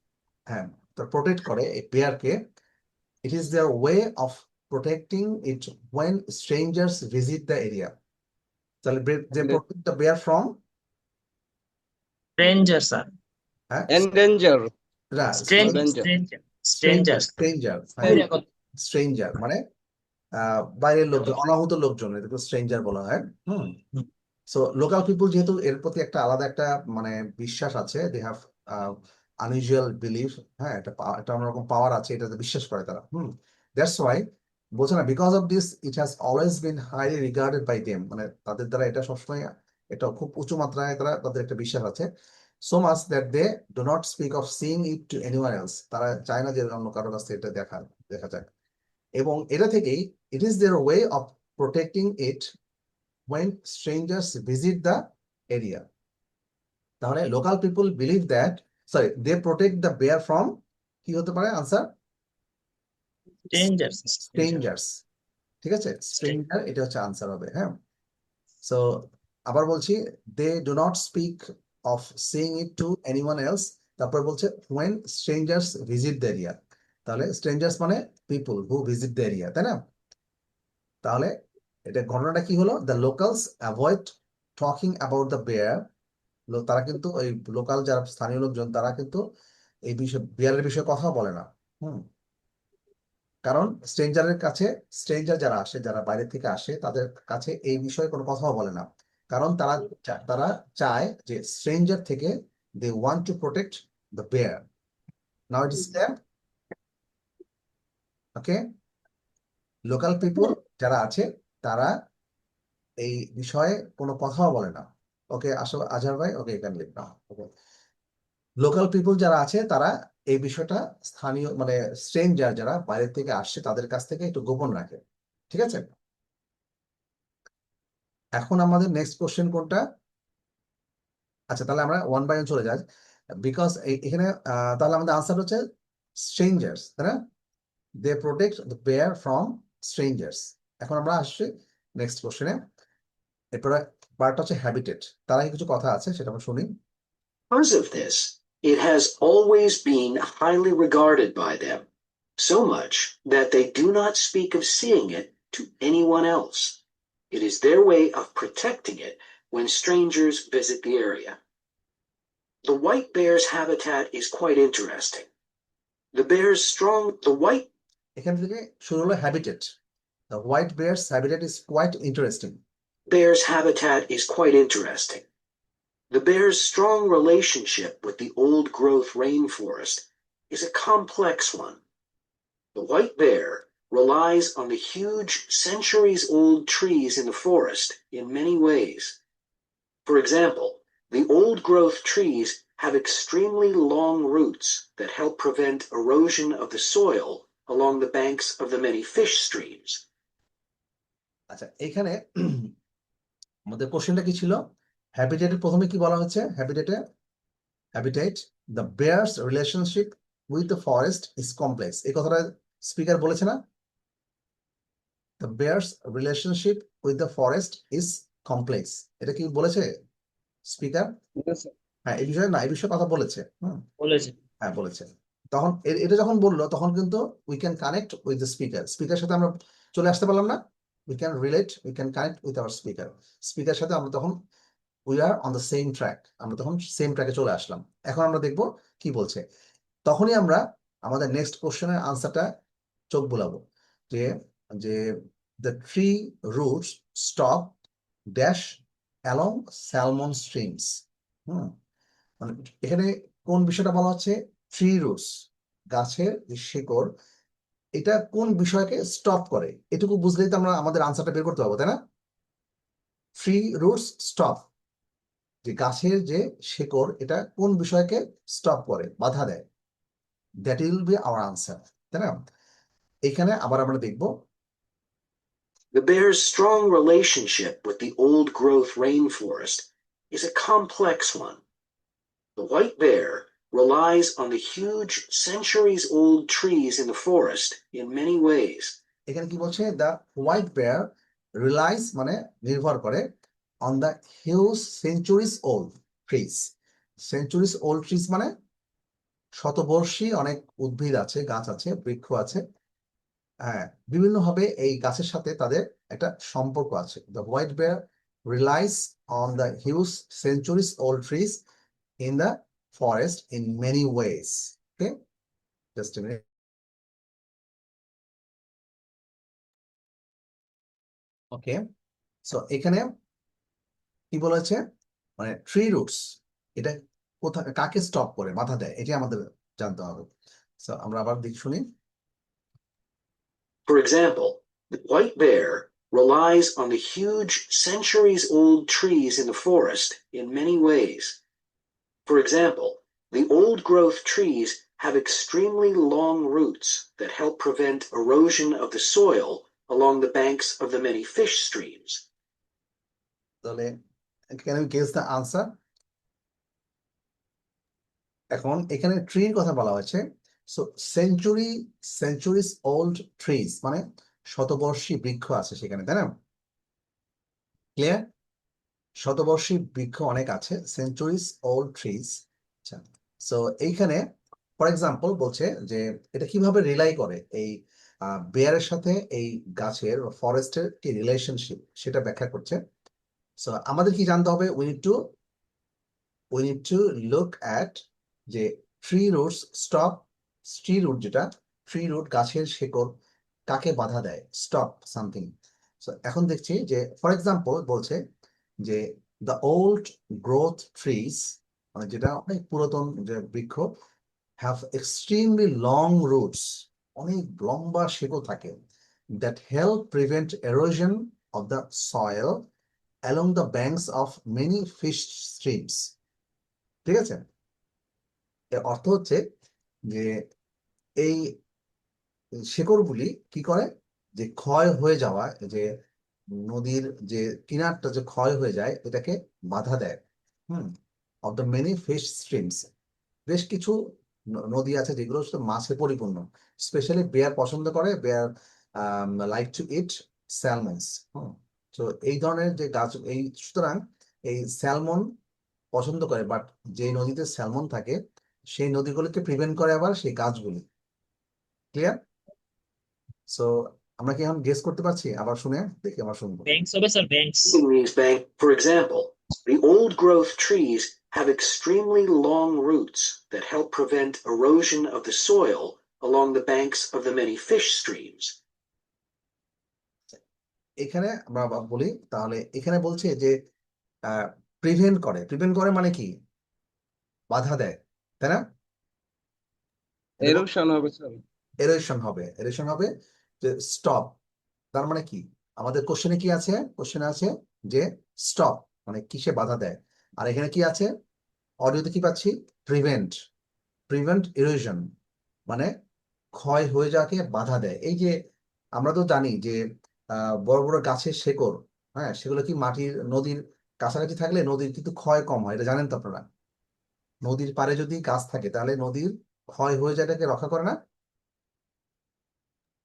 হ্যাঁ, তারা protect করে এই বেয়ারকে। It is their way of protecting it when strangers visit the area. তাহলে they protect the bear from, danger sir, হ্যাঁ, Endanger. Stranger, stranger, stranger, stranger মানে বাইরের লোকজন, অনাহুত লোকজন, এটাকে স্ট্রেঞ্জার বলা হয়। সো লোকাল পিপল যেহেতু এর প্রতি একটা আলাদা একটা মানে বিশ্বাস আছে, দে হ্যাভ আনইউজুয়াল বিলিফ, হ্যাঁ, একটা অন্যরকম পাওয়ার আছে, এটাতে বিশ্বাস করে তারা। দ্যাটস ওয়াই বলছে না, because of this it has always been highly regarded by them, মানে তাদের দ্বারা এটা সবসময়, এটা খুব উঁচু মাত্রায় তারা, তাদের একটা বিশ্বাস আছে। So much that they do not speak of seeing it to anyone else, তারা চায় না যে অন্য কারোর কাছে এটা দেখা যায়। এবং এটা থেকেই it is their way of protecting it when strangers visit the area. তাহলে local people believe that, sorry, they protect the bear from, কি হতে পারে আনসার? Danger, strangers. ঠিক আছে, স্ট্রেঞ্জার, এটা হচ্ছে আনসার হবে। হ্যাঁ, সো আবার বলছি, they do not speak of seeing it to anyone else, তারপর বলছে when strangers visit the area, তাহলে স্ট্রেঞ্জার্স মানে people who visit the area, তাই না? তাহলে এটা ঘটনাটা কি হলো, the locals avoid talking about the bear. তারা কিন্তু ওই লোকাল যারা স্থানীয় লোকজন তারা কিন্তু এই বিষয়ে বিয়ারের বিষয়ে কথা বলে না। কারণ স্ট্রেঞ্জারের কাছে, স্ট্রেঞ্জার যারা আসে, যারা বাইরে থেকে আসে, তাদের কাছে এই বিষয়ে কোনো কথাও বলে না। কারণ তারা চায় যে স্ট্রেঞ্জার থেকে they want to protect the bear. Now it is clear? Okay, local people যারা আছে তারা এই বিষয়ে কোনো কথাও বলে না। ওকে, আসলে আজহার ভাই, ওকে এখানে লিখলাম। ওকে, লোকাল পিপল যারা আছে তারা এই বিষয়টা স্থানীয় মানে স্ট্রেঞ্জার যারা বাইরে থেকে আসছে তাদের কাছ থেকে একটু গোপন রাখে। ঠিক আছে, এখন আমাদের নেক্সট কোশ্চেন কোনটা? আচ্ছা, তাহলে আমরা ওয়ান বাই ওয়ান চলে যাই, বিকজ এখানে তাহলে আমাদের আনসার হচ্ছে স্ট্রেঞ্জার্স, তাই না? They protect the bear from strangers. এখন আমরা আসছি নেক্সট কোশ্চেনে। এরপরে পার্টটা হচ্ছে হ্যাবিটেট। তার আগে কিছু কথা আছে, সেটা আমরা শুনি। Because of this, it has always been highly regarded by them, so much that they do not speak of seeing it to anyone else. It is their way of protecting it when strangers visit the area. The white bear's habitat is quite interesting. এখান থেকে শুরু হলো habitat. The white bear's habitat is quite interesting. Bear's habitat is quite interesting. The bear's strong relationship with the old-growth rainforest is a complex one. The white bear relies on the huge centuries-old trees in the forest in many ways. For example, the old-growth trees have extremely long roots that help prevent erosion of the soil along the banks of the many fish streams. আচ্ছা, এখানে আমাদের কোশ্চেনটা কি ছিল? হ্যাবিটেটের প্রথমে কি বলা হচ্ছে? Habitat the bear's relationship with the forest is complex. এই কথাটা স্পিকার বলেছে না? The bear's relationship with the forest is complex, এটা কি বলেছে স্পিকার? হ্যাঁ, এই বিষয়ে না, এই বিষয়ে কথা বলেছে। বলেছে। হ্যাঁ, বলেছে। তখন এটা যখন বললো তখন কিন্তু we can connect with the speaker. Speaker সাথে আমরা চলে আসতে পারলাম না? We can relate, we can connect with our speaker. Speaker সাথে আমরা তখন we are on the same track, আমরা তখন সেম ট্র্যাকে চলে আসলাম। এখন আমরা দেখবো কি বলছে। তখনই আমরা আমাদের নেক্সট কোশ্চেনের আনসারটা চোখ বোলাবো, যে যে the tree roots stop dash along salmon streams. মানে এখানে কোন বিষয়টা বলা হচ্ছে? ট্রি রুটস, গাছের যে শিকড়, এটা কোন বিষয়কে স্টপ করে, এটুকু বুঝলেই তো আমরা আমাদের আনসারটা বের করতে পারবো, তাই না? ট্রি রুটস স্টপ, যে গাছের যে শিকড় এটা কোন বিষয়কে স্টপ করে, বাধা দেয়, that will be hour answer, তাই না? এখানে আবার আমরা দেখবো The bear's strong relationship with the old-growth rainforest is a complex one. The white bear relies on the huge centuries-old trees in the forest in many ways. এখানে কি বলছে? The white bear realise মানে নির্ভর করে, on the huge centuries old trees. Centuries old trees মানে শতবর্ষী অনেক উদ্ভিদ আছে, গাছ আছে, বৃক্ষ আছে। হ্যাঁ, বিভিন্নভাবে এই গাছের সাথে তাদের একটা সম্পর্ক আছে। The white bear relies on the huge centuries old trees in the forest in many ways. Okay, just a minute. Okay, so এখানে কি বলেছে? মানে ট্রি রুটস এটা কোথায় কাকে স্টপ করে, বাধা দেয়, এটা আমাদের জানতে হবে। সো আমরা আবার দিক শুনি। For example, the white bear relies on the huge centuries-old trees in the forest in many ways. For example, the old-growth trees have extremely long roots that help prevent erosion of the soil along the banks of the many fish streams. তাহলে can you guess the answer? এখন এখানে ট্রির কথা বলা হয়েছে। So centuries old trees মানে শতবর্ষী বৃক্ষ আছে সেখানে, তাই না? ক্লিয়ার? শতবর্ষী বৃক্ষ অনেক আছে, সেঞ্চুরিজ ওল্ড ট্রিজ। আচ্ছা, সো এইখানে ফর এক্সাম্পল বলছে যে এটা কিভাবে রিলাই করে, এই বেয়ারের সাথে এই গাছের ফরেস্টের কি রিলেশনশিপ সেটা ব্যাখ্যা করছে। সো আমাদের কি জানতে হবে, we need to look at যে tree roots stop, tree root যেটা, ট্রি রুট গাছের শেকড় কাকে বাধা দেয়, স্টপ সামথিং। সো এখন দেখছি যে ফর এক্সাম্পল বলছে যে দ্য ওল্ড গ্রোথ ট্রিজ, মানে যেটা অনেক পুরাতন যে বৃক্ষ, হ্যাভ এক্সট্রিমলি লং রুটস, অনেক লম্বা শেকড় থাকে, that help prevent erosion of the soil along the banks of many fish streams. ঠিক আছে, এর অর্থ হচ্ছে যে এই শেকড়গুলি কি করে, যে ক্ষয় হয়ে যাওয়া, যে নদীর যে কিনারটা যে ক্ষয় হয়ে যায় এটাকে বাধা দেয়। Of the many fish streams, বেশ কিছু নদী আছে যেগুলো শুধু মাছে পরিপূর্ণ। স্পেশালি বেয়ার পছন্দ করে, বেয়ার লাইক টু ইট স্যালমনস। তো এই ধরনের যে গাছ, এই সুতরাং এই স্যালমন পছন্দ করে, বাট যে নদীতে স্যালমন থাকে সেই নদীগুলোকে প্রিভেন্ট করে আবার সেই গাছগুলি। ক্লিয়ার? সো আমরা কি এখন গেস করতে পারছি? আবার শুনে দেখি, আবার শুনবো। ব্যাংকস হবে sir, banks. For example, the old growth trees have extremely long roots that help prevent erosion of the soil along the banks of the many fish streams. এখানে আমরা বলি, তাহলে এখানে বলছে যে প্রিভেন্ট করে মানে কি, বাধা দেয়, তাই না? এরোশন হবে স্যার। এরেশন হবে যে স্টপ, তার মানে কি, আমাদের কোশ্চেনে কি আছে, কোশ্চেনে আছে যে স্টপ মানে কিসে বাধা দেয়, আর এখানে কি আছে, অডিওতে কি পাচ্ছি, প্রিভেন্ট ইরোশন মানে ক্ষয় হয়ে যাওয়াকে বাধা দেয়। এই যে আমরা তো জানি যে বড় বড় গাছের শেকড়, হ্যাঁ, সেগুলো কি মাটির, নদীর কাছাকাছি থাকলে নদীর কিন্তু ক্ষয় কম হয়, এটা জানেন তো আপনারা। নদীর পাড়ে যদি গাছ থাকে তাহলে নদীর ক্ষয় হয়ে যাওয়াটাকে রক্ষা করে না?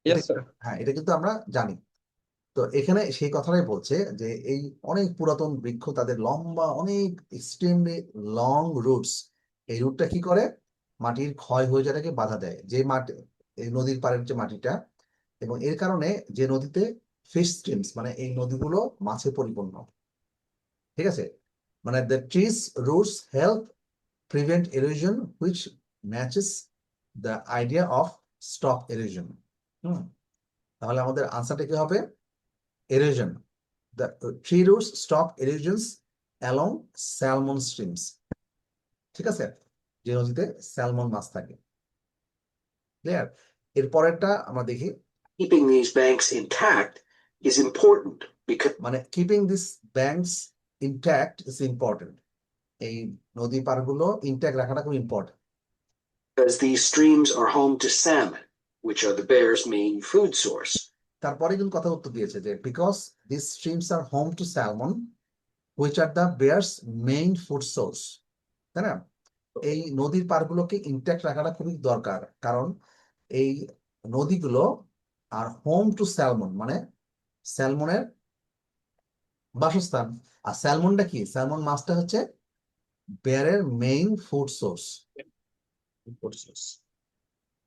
Yes sir. হ্যাঁ, এটা কিন্তু আমরা জানি। তো এখানে সেই কথাটাই বলছে যে এই অনেক পুরাতন বৃক্ষ, তাদের লম্বা অনেক এক্সট্রিমলি লং রুটস, এই রুটটা কি করে, মাটির ক্ষয় হয়ে যাওয়াটাকে বাধা দেয়, যে মাটি, এই নদীর পাড়ের যে মাটিটা, এবং এর কারণে যে নদীতে ফিশ স্ট্রিমস মানে এই নদীগুলো মাছে পরিপূর্ণ। ঠিক আছে, মানে the trees roots help prevent erosion which matches the idea of stop erosion. তাহলে আমাদের আনসারটা কি হবে, erosion. The tree roots stop erosions along salmon streams. ঠিক আছে, যে নদীতে স্যালমন মাছ থাকে। ক্লিয়ার? এর পরেরটা আমরা দেখি, Keeping these banks intact is important because মানে keeping these banks intact is important. এই নদী পাড়গুলো ইনট্যাক্ট রাখাটা খুব important. these streams are home to salmon, which are the bear's main food source. তারপরে কিন্তু কথা উত্তর দিয়েছে যে because this streams are home to salmon which are the bears main food source. তাই না? এই নদীর পাড়গুলোকে ইনট্যাক্ট রাখাটা খুবই দরকার, কারণ এই নদীগুলো আর হোম টু স্যালমন মানে স্যালমনের বাসস্থান। আর স্যালমনটা কি, স্যালমন মাছটা হচ্ছে বেয়ারের main food source.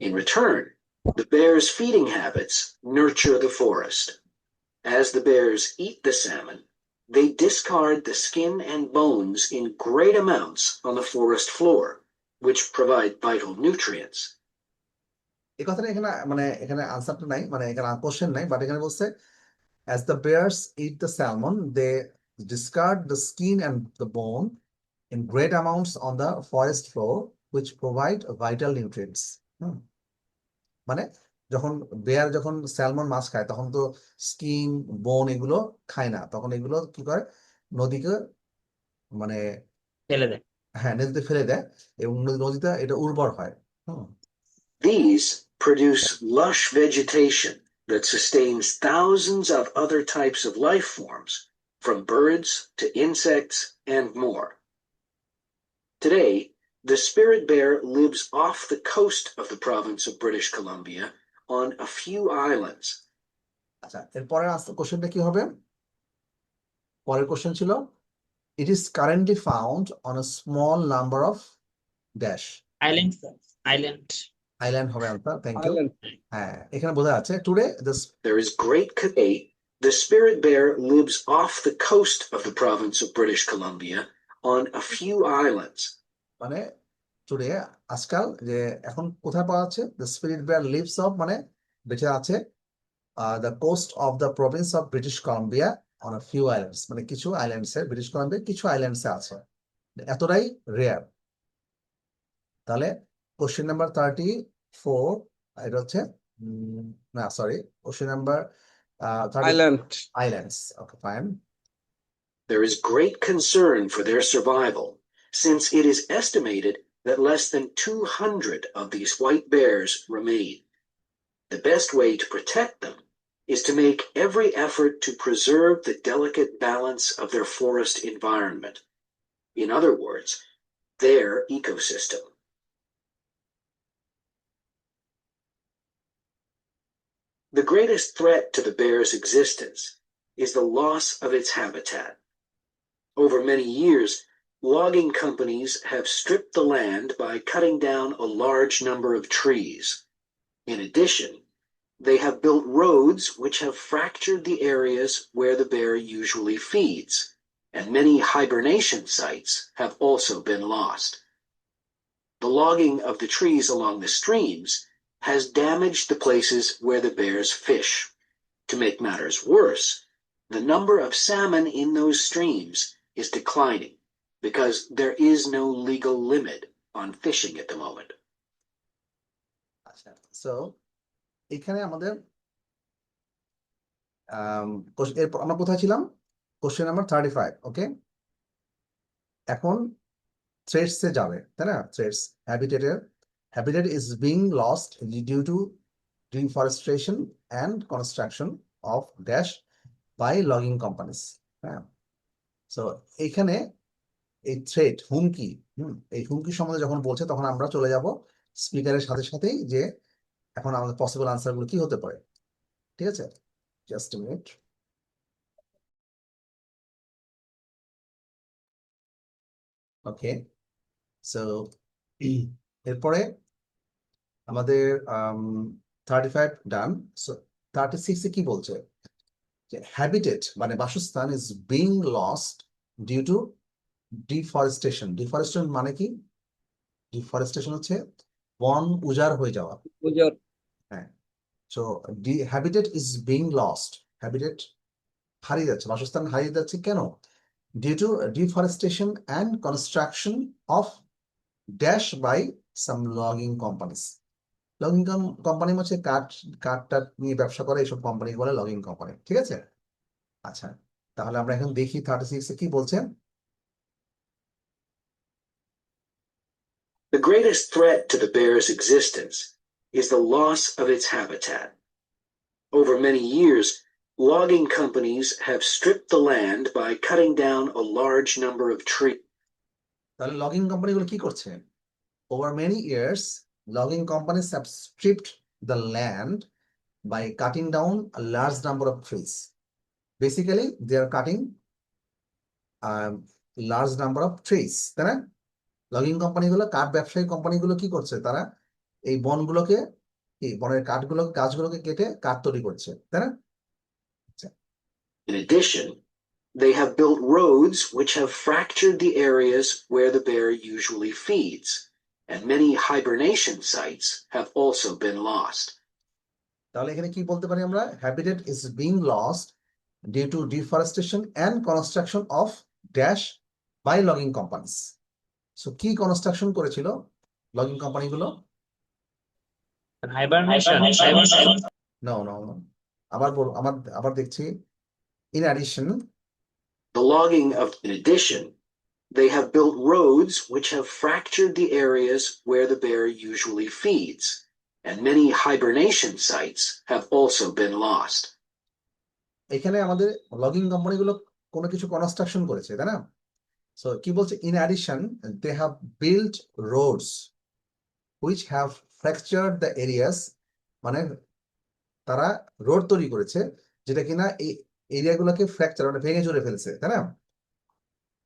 In return, the bear's feeding habits nurture the forest. As the bears eat the salmon, they discard the skin and bones in great amounts on the forest floor, which provide vital nutrients. এই কথাটা এখানে মানে এখানে আনসারটা নাই, মানে এখানে question নাই, বাট এখানে বলছে as the bears eat the salmon they discard the skin and the bone in great amounts on the forest floor which provide vital nutrients. মানে যখন বেয়ার যখন স্যালমন মাছ খায় তখন তো স্কিন বোন এগুলো খায় না, তখন এগুলো কি করে, নদীকে মানে ফেলে দেয়। হ্যাঁ নদীতে ফেলে দেয়, এবং নদীটা এটা উর্বর হয়। These produce lush vegetation that sustains thousands of other types of life forms, from birds to insects and more. Today, the spirit bear lives off the coast of the province of British Columbia on a few islands. আচ্ছা, এরপরে কোশ্চেনটা কি হবে, পরের question ছিল it is currently found on a small number of dash island, island island হবে answer, thank you. Island. হ্যাঁ, এখানে বোঝা যাচ্ছে today There is great the spirit bear lives off the coast of the province of British Columbia on a few islands. মানে today আজকাল যে এখন কোথায় পাওয়া যাচ্ছে, the spirit bear lives of মানে বেঁচে আছে the coast of the province of British Columbia on a few islands, মানে কিছু আইল্যান্ডসে, ব্রিটিশ কলম্বিয়া কিছু আইল্যান্ডসে আছে, এতটাই রেয়ার। তাহলে কোশ্চেন নাম্বার 34, এটা হচ্ছে না sorry, question number Island. Islands, okay fine. There is great concern for their survival, since it is estimated that less than 200 of these white bears remain. The best way to protect them is to make every effort to preserve the delicate balance of their forest environment. In other words, their ecosystem. The greatest threat to the bear's existence is the loss of its habitat. Over many years, logging companies have stripped the land by cutting down a large number of trees. In addition, they have built roads which have fractured the areas where the bear usually feeds, and many hibernation sites have also been lost. The logging of the trees along the streams has damaged the places where the bears fish. To make matters worse, the number of salmon in those streams is declining because there is no legal limit on fishing at the moment. আচ্ছা, so এখানে আমাদের এরপর আমরা কোথায় ছিলাম, question number 35, ওকে। এখন থ্রেটসে যাবে, তাই না? Threats habitat is being lost due to deforestation and construction of dash by logging companies. হ্যাঁ, সো এখানে এই থ্রেট হুমকি, এই হুমকি সম্বন্ধে যখন বলছে তখন আমরা চলে যাব স্পিকারের সাথে সাথেই যে এখন আমাদের পসিবল আনসার গুলো কি হতে পারে, ঠিক আছে? Just a minute. Okay, so এরপরে আমাদের 35 ডান। সো 36 এ কি বলছে, যে হ্যাবিটেট মানে বাসস্থান is being lost due to deforestation. Deforestation মানে কি? ডিফরেস্টেশন হচ্ছে বন উজাড় হয়ে যাওয়া। Ujar. হ্যাঁ, so habitat is being lost, habitat হারিয়ে যাচ্ছে, বাসস্থান হারিয়ে যাচ্ছে কেন? Due to deforestation and construction of dash by some logging companies. Logging company হচ্ছে কাঠ নিয়ে ব্যবসা করে, এইসব কোম্পানি বলে লগিং কোম্পানি, ঠিক আছে? আচ্ছা, তাহলে আমরা এখন দেখি 36 এ কি বলছেন। The greatest threat to the bear's existence is the loss of its habitat. Over many years, logging companies have stripped the land by cutting down a large number of trees. তাহলে লগিং কোম্পানিগুলো কি করছে? Over many years, logging companies have stripped the land by cutting down a large number of trees. Basically, they are cutting a large number of trees, তাই না? Logging কোম্পানিগুলো, কাঠ ব্যবসায়ী কোম্পানিগুলো কি করছে? তারা এই বনগুলোকে, এই বনের কাঠগুলোকে, গাছগুলোকে কেটে কাঠ তৈরি করছে, তাই না? In addition, they have built roads which have fractured the areas where the bear usually feeds, and many hibernation sites have also been lost. তাহলে এখানে কি বলতে পারি আমরা? Habitat is being lost due to deforestation and construction of dash by logging companies. So কি construction করেছিল logging কোম্পানিগুলো? Hibernation. No no no, আবার বল, আবার দেখছি। In addition, In addition, they have built roads which have fractured the areas where the bear usually feeds, and many hibernation sites have also been lost. এখানে আমাদের logging কোম্পানিগুলো কোনো কিছু construction করেছে, তাই না? সো কি বলছে? In addition they have built roads which have fractured the areas, মানে তারা রোড তৈরি করেছে যেটা কিনা এই এরিয়াগুলোকে ফ্র্যাকচার মানে ভেঙে চুরে ফেলছে, তাই না?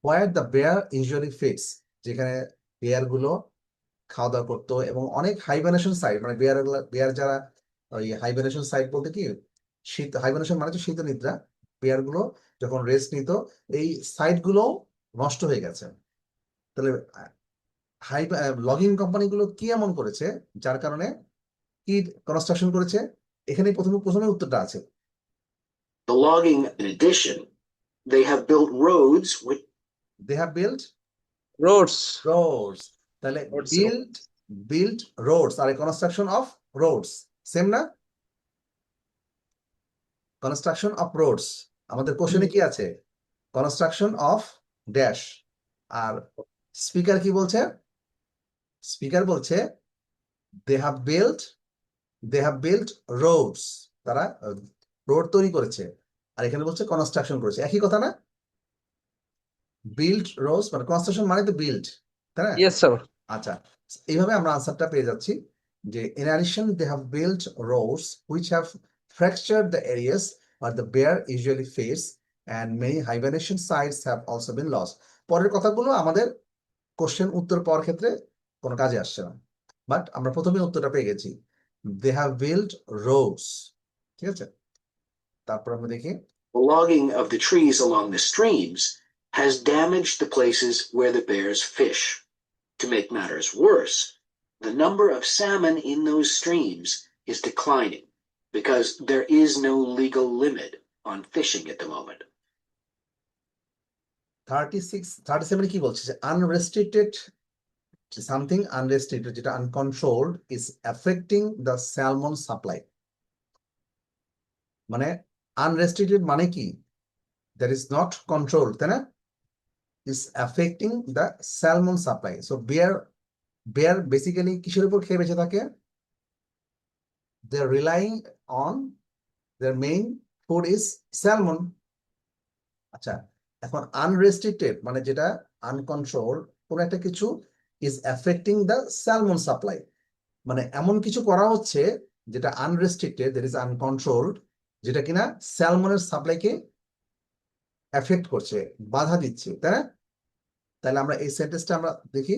Where the bear usually feeds, যেখানে বেয়ার গুলো খাওয়া দাওয়া করতো এবং অনেক হাইবারনেশন সাইট, মানে বিয়ার যারা ওই হাইবারনেশন সাইট বলতে কি শীত, হাইবারনেশন মানে হচ্ছে শীত নিদ্রা, বিয়ার গুলো যখন রেস্ট নিত এই সাইট গুলো নষ্ট হয়ে গেছে। তাহলে হাই লগিং কোম্পানিগুলো কি এমন করেছে যার কারণে কি কনস্ট্রাকশন করেছে? এখানে প্রথমে উত্তরটা আছে। The logging, in addition, they have built roads with They have built roads. roads. তাহলে Roads. built roads আর কনস্ট্রাকশন অফ রোডস সেম না? কনস্ট্রাকশন অফ রোডস, আমাদের কোশ্চেনে কি আছে? Construction of dash. আর স্পিকার কি বলছে? স্পিকার বলছে দে হ্যাভ বিল্ট রোডস, তারা রোড তৈরি করেছে, আর এখানে বলছে কনস্ট্রাকশন করেছে, একই কথা না? বিল্ড রোডস মানে কনস্ট্রাকশন মানে তো বিল্ড, তাই না? Yes, sir. আচ্ছা, এইভাবে আমরা আনসারটা পেয়ে যাচ্ছি যে in addition they have built roads which have fractured the areas where the bear usually feeds and many hibernation sites have also been lost. পরের কথাগুলো আমাদের কোশ্চেন উত্তর পাওয়ার ক্ষেত্রে কোনো কাজে আসছে না, বাট আমরা প্রথমে উত্তরটা পেয়ে গেছি, they have built roads। ঠিক আছে, তারপর আমরা দেখি the logging of the trees along the streams has damaged the places where the bears fish. To make matters worse, the number of salmon in those streams is declining because there is no legal limit on fishing at the moment. 37 কি বলছে যে unrestricted something unrestricted যেটা uncontrolled is affecting the salmon supply। মানে unrestricted মানে কি? that is not controlled, তাই না? is affecting the salmon supply. So bear basically কিসের উপর খেয়ে বেঁচে থাকে? they are relying on their main food is salmon। আচ্ছা, এখন unrestricted মানে যেটা uncontrolled কোন একটা কিছু is affecting the salmon supply, মানে এমন কিছু করা হচ্ছে যেটা unrestricted, that is uncontrolled, যেটা কিনা স্যালমনের সাপ্লাইকে এফেক্ট করছে, বাধা দিচ্ছে, তাই না? তাহলে আমরা এই সেন্টেন্সটা আমরা দেখি।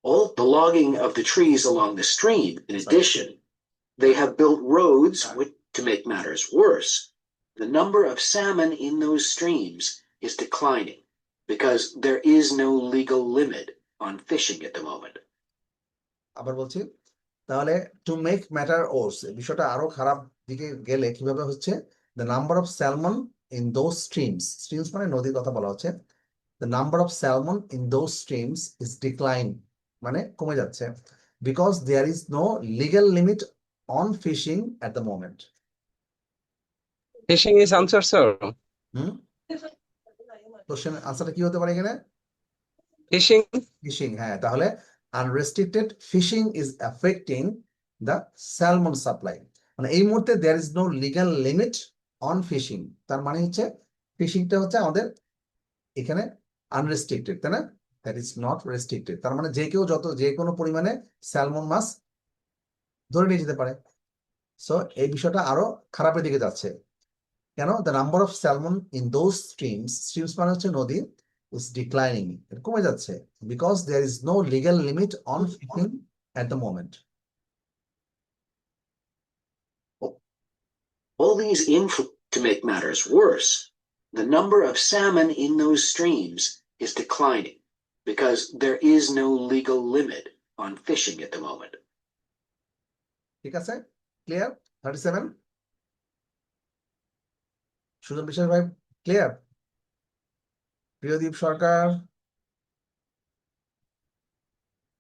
All the logging of the trees along the stream, in addition, they have built roads which, to make matters worse, the number of salmon in those streams is declining because there is no legal limit on fishing at the moment. আবার বলছি, তাহলে to make matter ওর্স, বিষয়টা আরো খারাপ দিকে গেলে কিভাবে হচ্ছে, the number of salmon in those streams, streams মানে নদীর কথা বলা হচ্ছে, the number of salmon in those streams is declining মানে কমে যাচ্ছে because there is no legal limit on fishing at the moment. Fishing is answer, sir. Question আনসারটা কি হতে পারে এখানে? Fishing. ফিশিং, হ্যাঁ। তাহলে unrestricted fishing is affecting the salmon supply, মানে এই মুহূর্তে there is no legal limit on fishing, তার মানে হচ্ছে ফিশিংটা হচ্ছে আমাদের এখানে আনরেস্ট্রিক্টেড, তাই না? দ্যাট ইজ নট রেস্ট্রিক্টেড, তার মানে যে কেউ যে কোনো পরিমাণে স্যালমন মাছ ধরে নিয়ে যেতে পারে। সো এই বিষয়টা আরো খারাপের দিকে যাচ্ছে। কেন? The number of salmon in those streams মানে হচ্ছে নদী, ইজ ডিক্লাইনিং, কমে যাচ্ছে because there is no legal limit on fishing at the moment. All these to make matters worse, the number of salmon in those streams is declining because there is no legal limit on fishing at the moment. ঠিক আছে, clear? 37 Sujan বিশ্বাস ভাই clear? Priyadeep সরকার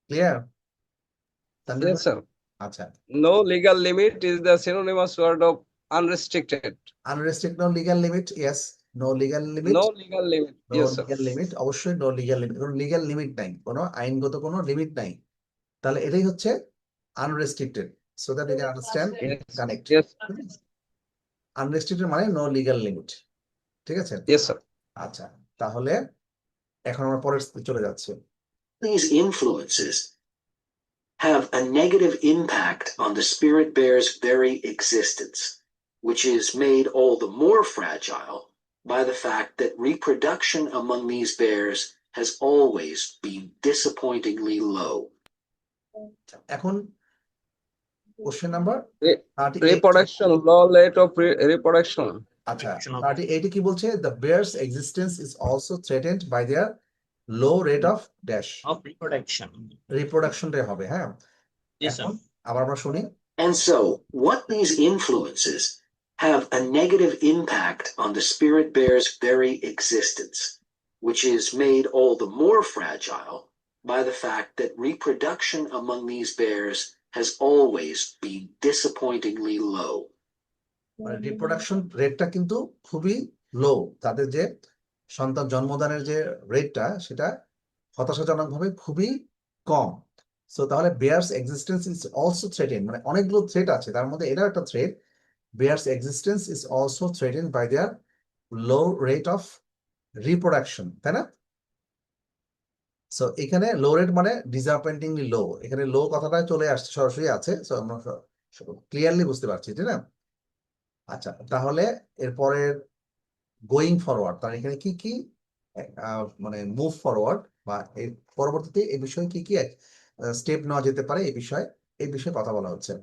clear? Yes, sir. আচ্ছা, No legal limit is the synonymous word of unrestricted. unrestricted, no legal limit, yes, no legal limit, No legal limit. no Yes, sir. legal limit, অবশ্যই no legal limit, কোনো legal limit নাই, কোনো আইনগত কোনো limit নাই, তাহলে এটাই হচ্ছে unrestricted, so that we can understand Yes. connect. Yes. Unrestricted মানে no legal limit, ঠিক আছে? Yes, sir. আচ্ছা, তাহলে এখন আমরা পরের চলে যাচ্ছি। These influences have a negative impact on the spirit bear's very existence, which is made all the more fragile by the fact that reproduction among these bears has always been disappointingly low. এখন question number Re- 38 Reproduction, low rate of reproduction. আচ্ছা Reproduction of- 38 কি বলছে the bear's existence is also threatened by their low rate of dash Of reproduction. reproduction রে হবে হ্যাঁ Yes, sir. এখন আবার আমরা শুনি And so, what these influences have a negative impact on the spirit bear's very existence, which is made all the more fragile by the fact that reproduction among these bears has always been disappointingly low. মানে reproduction রেটটা কিন্তু খুবই লো তাদের যে সন্তান জন্মদানের যে রেটটা সেটা হতাশাজনকভাবে খুবই কম সো তাহলে bears existence is also threaten মানে অনেকগুলো থ্রেট আছে তার মধ্যে এটা একটা threat bears existence is also threaten by their low rate of reproduction তাই না সো এখানে লো রেট মানে ডিসঅ্যাপয়েন্টিংলি লো এখানে লো কথাটা চলে আসছে সরাসরি আছে সো আমরা ক্লিয়ারলি বুঝতে পারছি তাই না আচ্ছা তাহলে এরপরের গোয়িং ফরওয়ার্ড তার এখানে কি কি মানে মুভ ফরওয়ার্ড বা এর পরবর্তীতে এই বিষয়ে কি কি স্টেপ নেওয়া যেতে পারে এই বিষয়ে কথা বলা হচ্ছে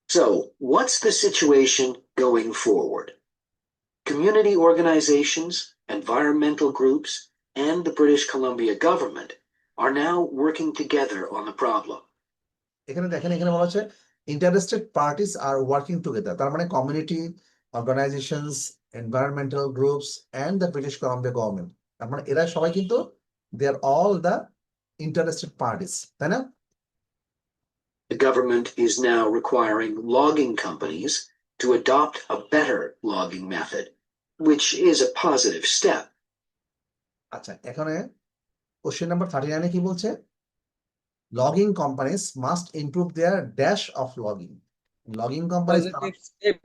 So, what's the situation going forward? Community organizations, environmental groups, and the British Columbia government are now working together on the problem. এখানে দেখেন এখানে বলা হচ্ছে interested parties are working together তার মানে community organisations environmental groups and the British Columbia government তার মানে এরা সবাই কিন্তু they are all the interested parties তাই না The government is now requiring logging companies to adopt a better logging method, which is a positive step. আচ্ছা এখানে question number 39 কি বলছে logging companies must improve their dash of logging companies Positive step.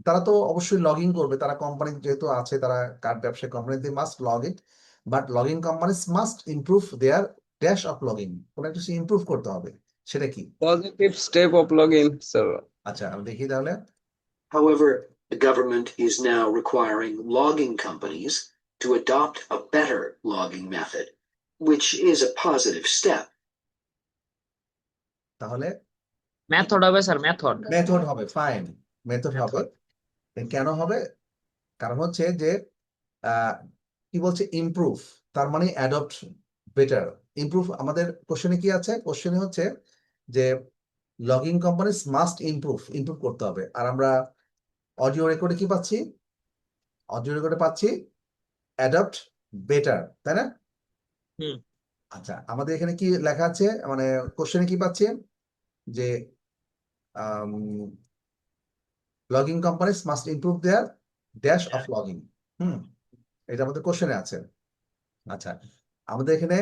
তারা তো অবশ্যই logging করবে তারা company যেহেতু আছে তারা কার্ড ব্যবসায়ী company they must log it but logging companies must improve their dash of logging কোনো একটা ইমপ্রুভ করতে হবে সেটা কি Positive step of login, sir. আচ্ছা আমি দেখি তাহলে However, the government is now requiring logging companies to adopt a better logging method, which is a positive step. তাহলে Method হবে স্যার মেথড মেথড হবে ফাইন মেথড হবে কেন হবে কারণ হচ্ছে যে কি বলছে ইমপ্রুভ তার মানে অ্যাডপ্ট বেটার ইমপ্রুভ আমাদের কোশ্চেনে কি আছে কোশ্চেনে হচ্ছে যে লগিং কোম্পানিজ মাস্ট ইমপ্রুভ করতে হবে আর আমরা অডিও রেকর্ডে কি পাচ্ছি অডিও রেকর্ডে পাচ্ছি অ্যাডপ্ট বেটার তাই না হুম। আচ্ছা আমাদের এখানে কি লেখা আছে মানে কোশ্চেনে কি পাচ্ছি যে logging companies must improve their dash of logging এটা আমাদের কোশ্চেনে আছে আচ্ছা আমাদের এখানে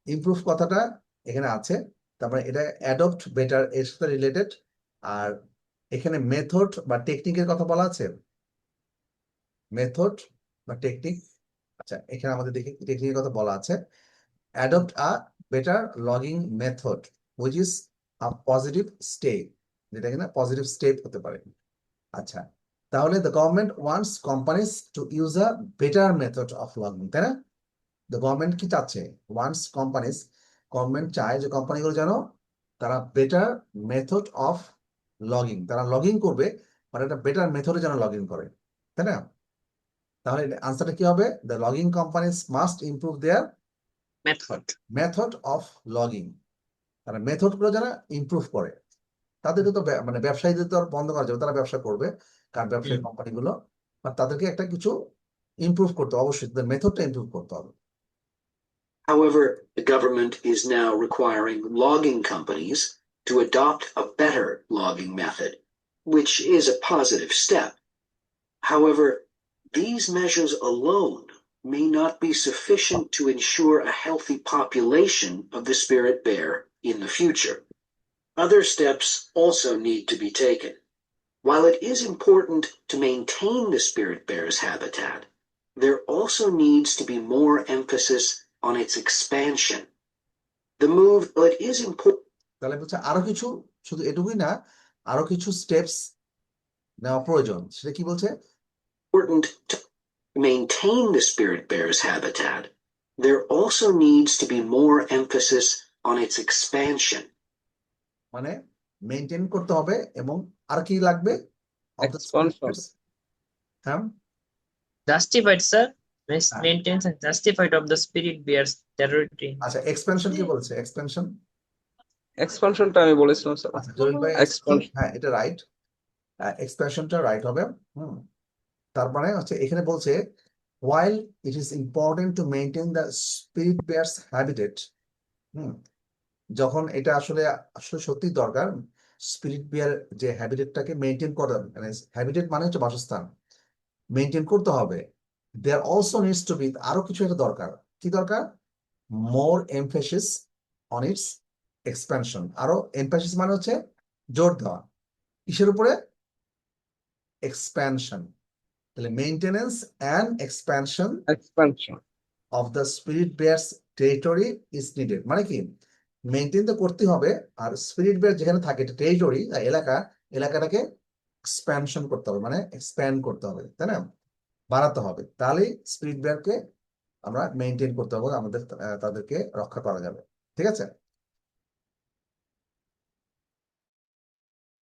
ইমপ্রুভ কথাটা এখানে আছে তারপরে এটা অ্যাডপ্ট বেটার এর সাথে রিলেটেড আর এখানে মেথড বা টেকনিকের কথা বলা আছে মেথড বা টেকনিক আচ্ছা এখানে আমাদের দেখি টেকনিকের কথা বলা আছে adopt a better logging method which is a positive step যেটা কিনা পজিটিভ স্টেপ হতে পারে আচ্ছা তাহলে the government wants companies to use a better method of logging তাই না দ্য গভর্নমেন্ট কি চাচ্ছে ওয়ান্টস কোম্পানিজ গভর্নমেন্ট চায় যে কোম্পানিগুলো যেন তারা বেটার মেথড অফ লগিং তারা লগিং করবে মানে একটা বেটার মেথডে যেন লগিং করে তাই না তাহলে আনসারটা কি হবে the logging companies must improve there method of logging তারা মেথড গুলো যেন ইমপ্রুভ করে তাদেরকে তো মানে ব্যবসায়ীদের তো আর বন্ধ করা যাবে তারা ব্যবসা করবে কার ব্যবসায়ী কোম্পানিগুলো বা তাদেরকে একটা কিছু ইমপ্রুভ করতে হবে অবশ্যই তাদের মেথডটা ইমপ্রুভ করতে হবে However, the government is now requiring logging companies to adopt a better logging method, which is a positive step. However, these measures alone may not be sufficient to ensure a healthy population of the spirit bear in the future. Other steps also need to be taken. While it is important to maintain the spirit bear's habitat, there also needs to be more emphasis on its expansion. The move, it is important. তাহলে বলছে আরো কিছু শুধু এটুকুই না আরো কিছু steps নেওয়া প্রয়োজন, সেটা কি বলছে? Important to maintain the spirit bear's habitat, there also needs to be more emphasis on its expansion. মানে মেনটেন করতে হবে এবং আর কি লাগবে? Of the spirit Expansion. bears. হ্যাঁ, Justified, sir. Ah. Maintains and justified of the spirit bears territory. আচ্ছা expansion কি বলছে? এক্সপেনশন, এক্সপানশনটা আমি বলেছিলাম স্যার। আচ্ছা জলিল ভাই Expansion. হ্যাঁ এটা রাইট, এক্সপ্রেশনটা রাইট হবে। তার মানে হচ্ছে এখানে বলছে while it is important to maintain the spirit bear's habitat, যখন এটা আসলে আসলে সত্যি দরকার স্পিরিট বিয়ার যে হ্যাবিটেটটাকে মেনটেন করা, মানে হ্যাবিটেট মানে হচ্ছে বাসস্থান, মেনটেন করতে হবে। দেয়ার অলসো নিডস টু বি, আরো কিছু একটা দরকার, কি দরকার? মোর এমফেসিস অন ইটস এক্সপ্যানশন। আরো এমফেসিস মানে হচ্ছে জোর দেওয়া, কিসের উপরে? এক্সপ্যানশন। তাহলে maintenance and expansion expansion. Of the spirit Beers territory is needed. মানে কি, মেনটেন তো করতে হবে, আর স্পিরিট বেয়ার যেখানে থাকে টেরিটরি এলাকাটাকে এক্সপ্যানশন করতে হবে, মানে এক্সপ্যান্ড করতে হবে, তাই না? বাড়াতে হবে, তাহলে স্পিরিট বেয়ারকে আমরা মেনটেন করতে হবে, আমাদের তাদেরকে রক্ষা করা যাবে। ঠিক আছে?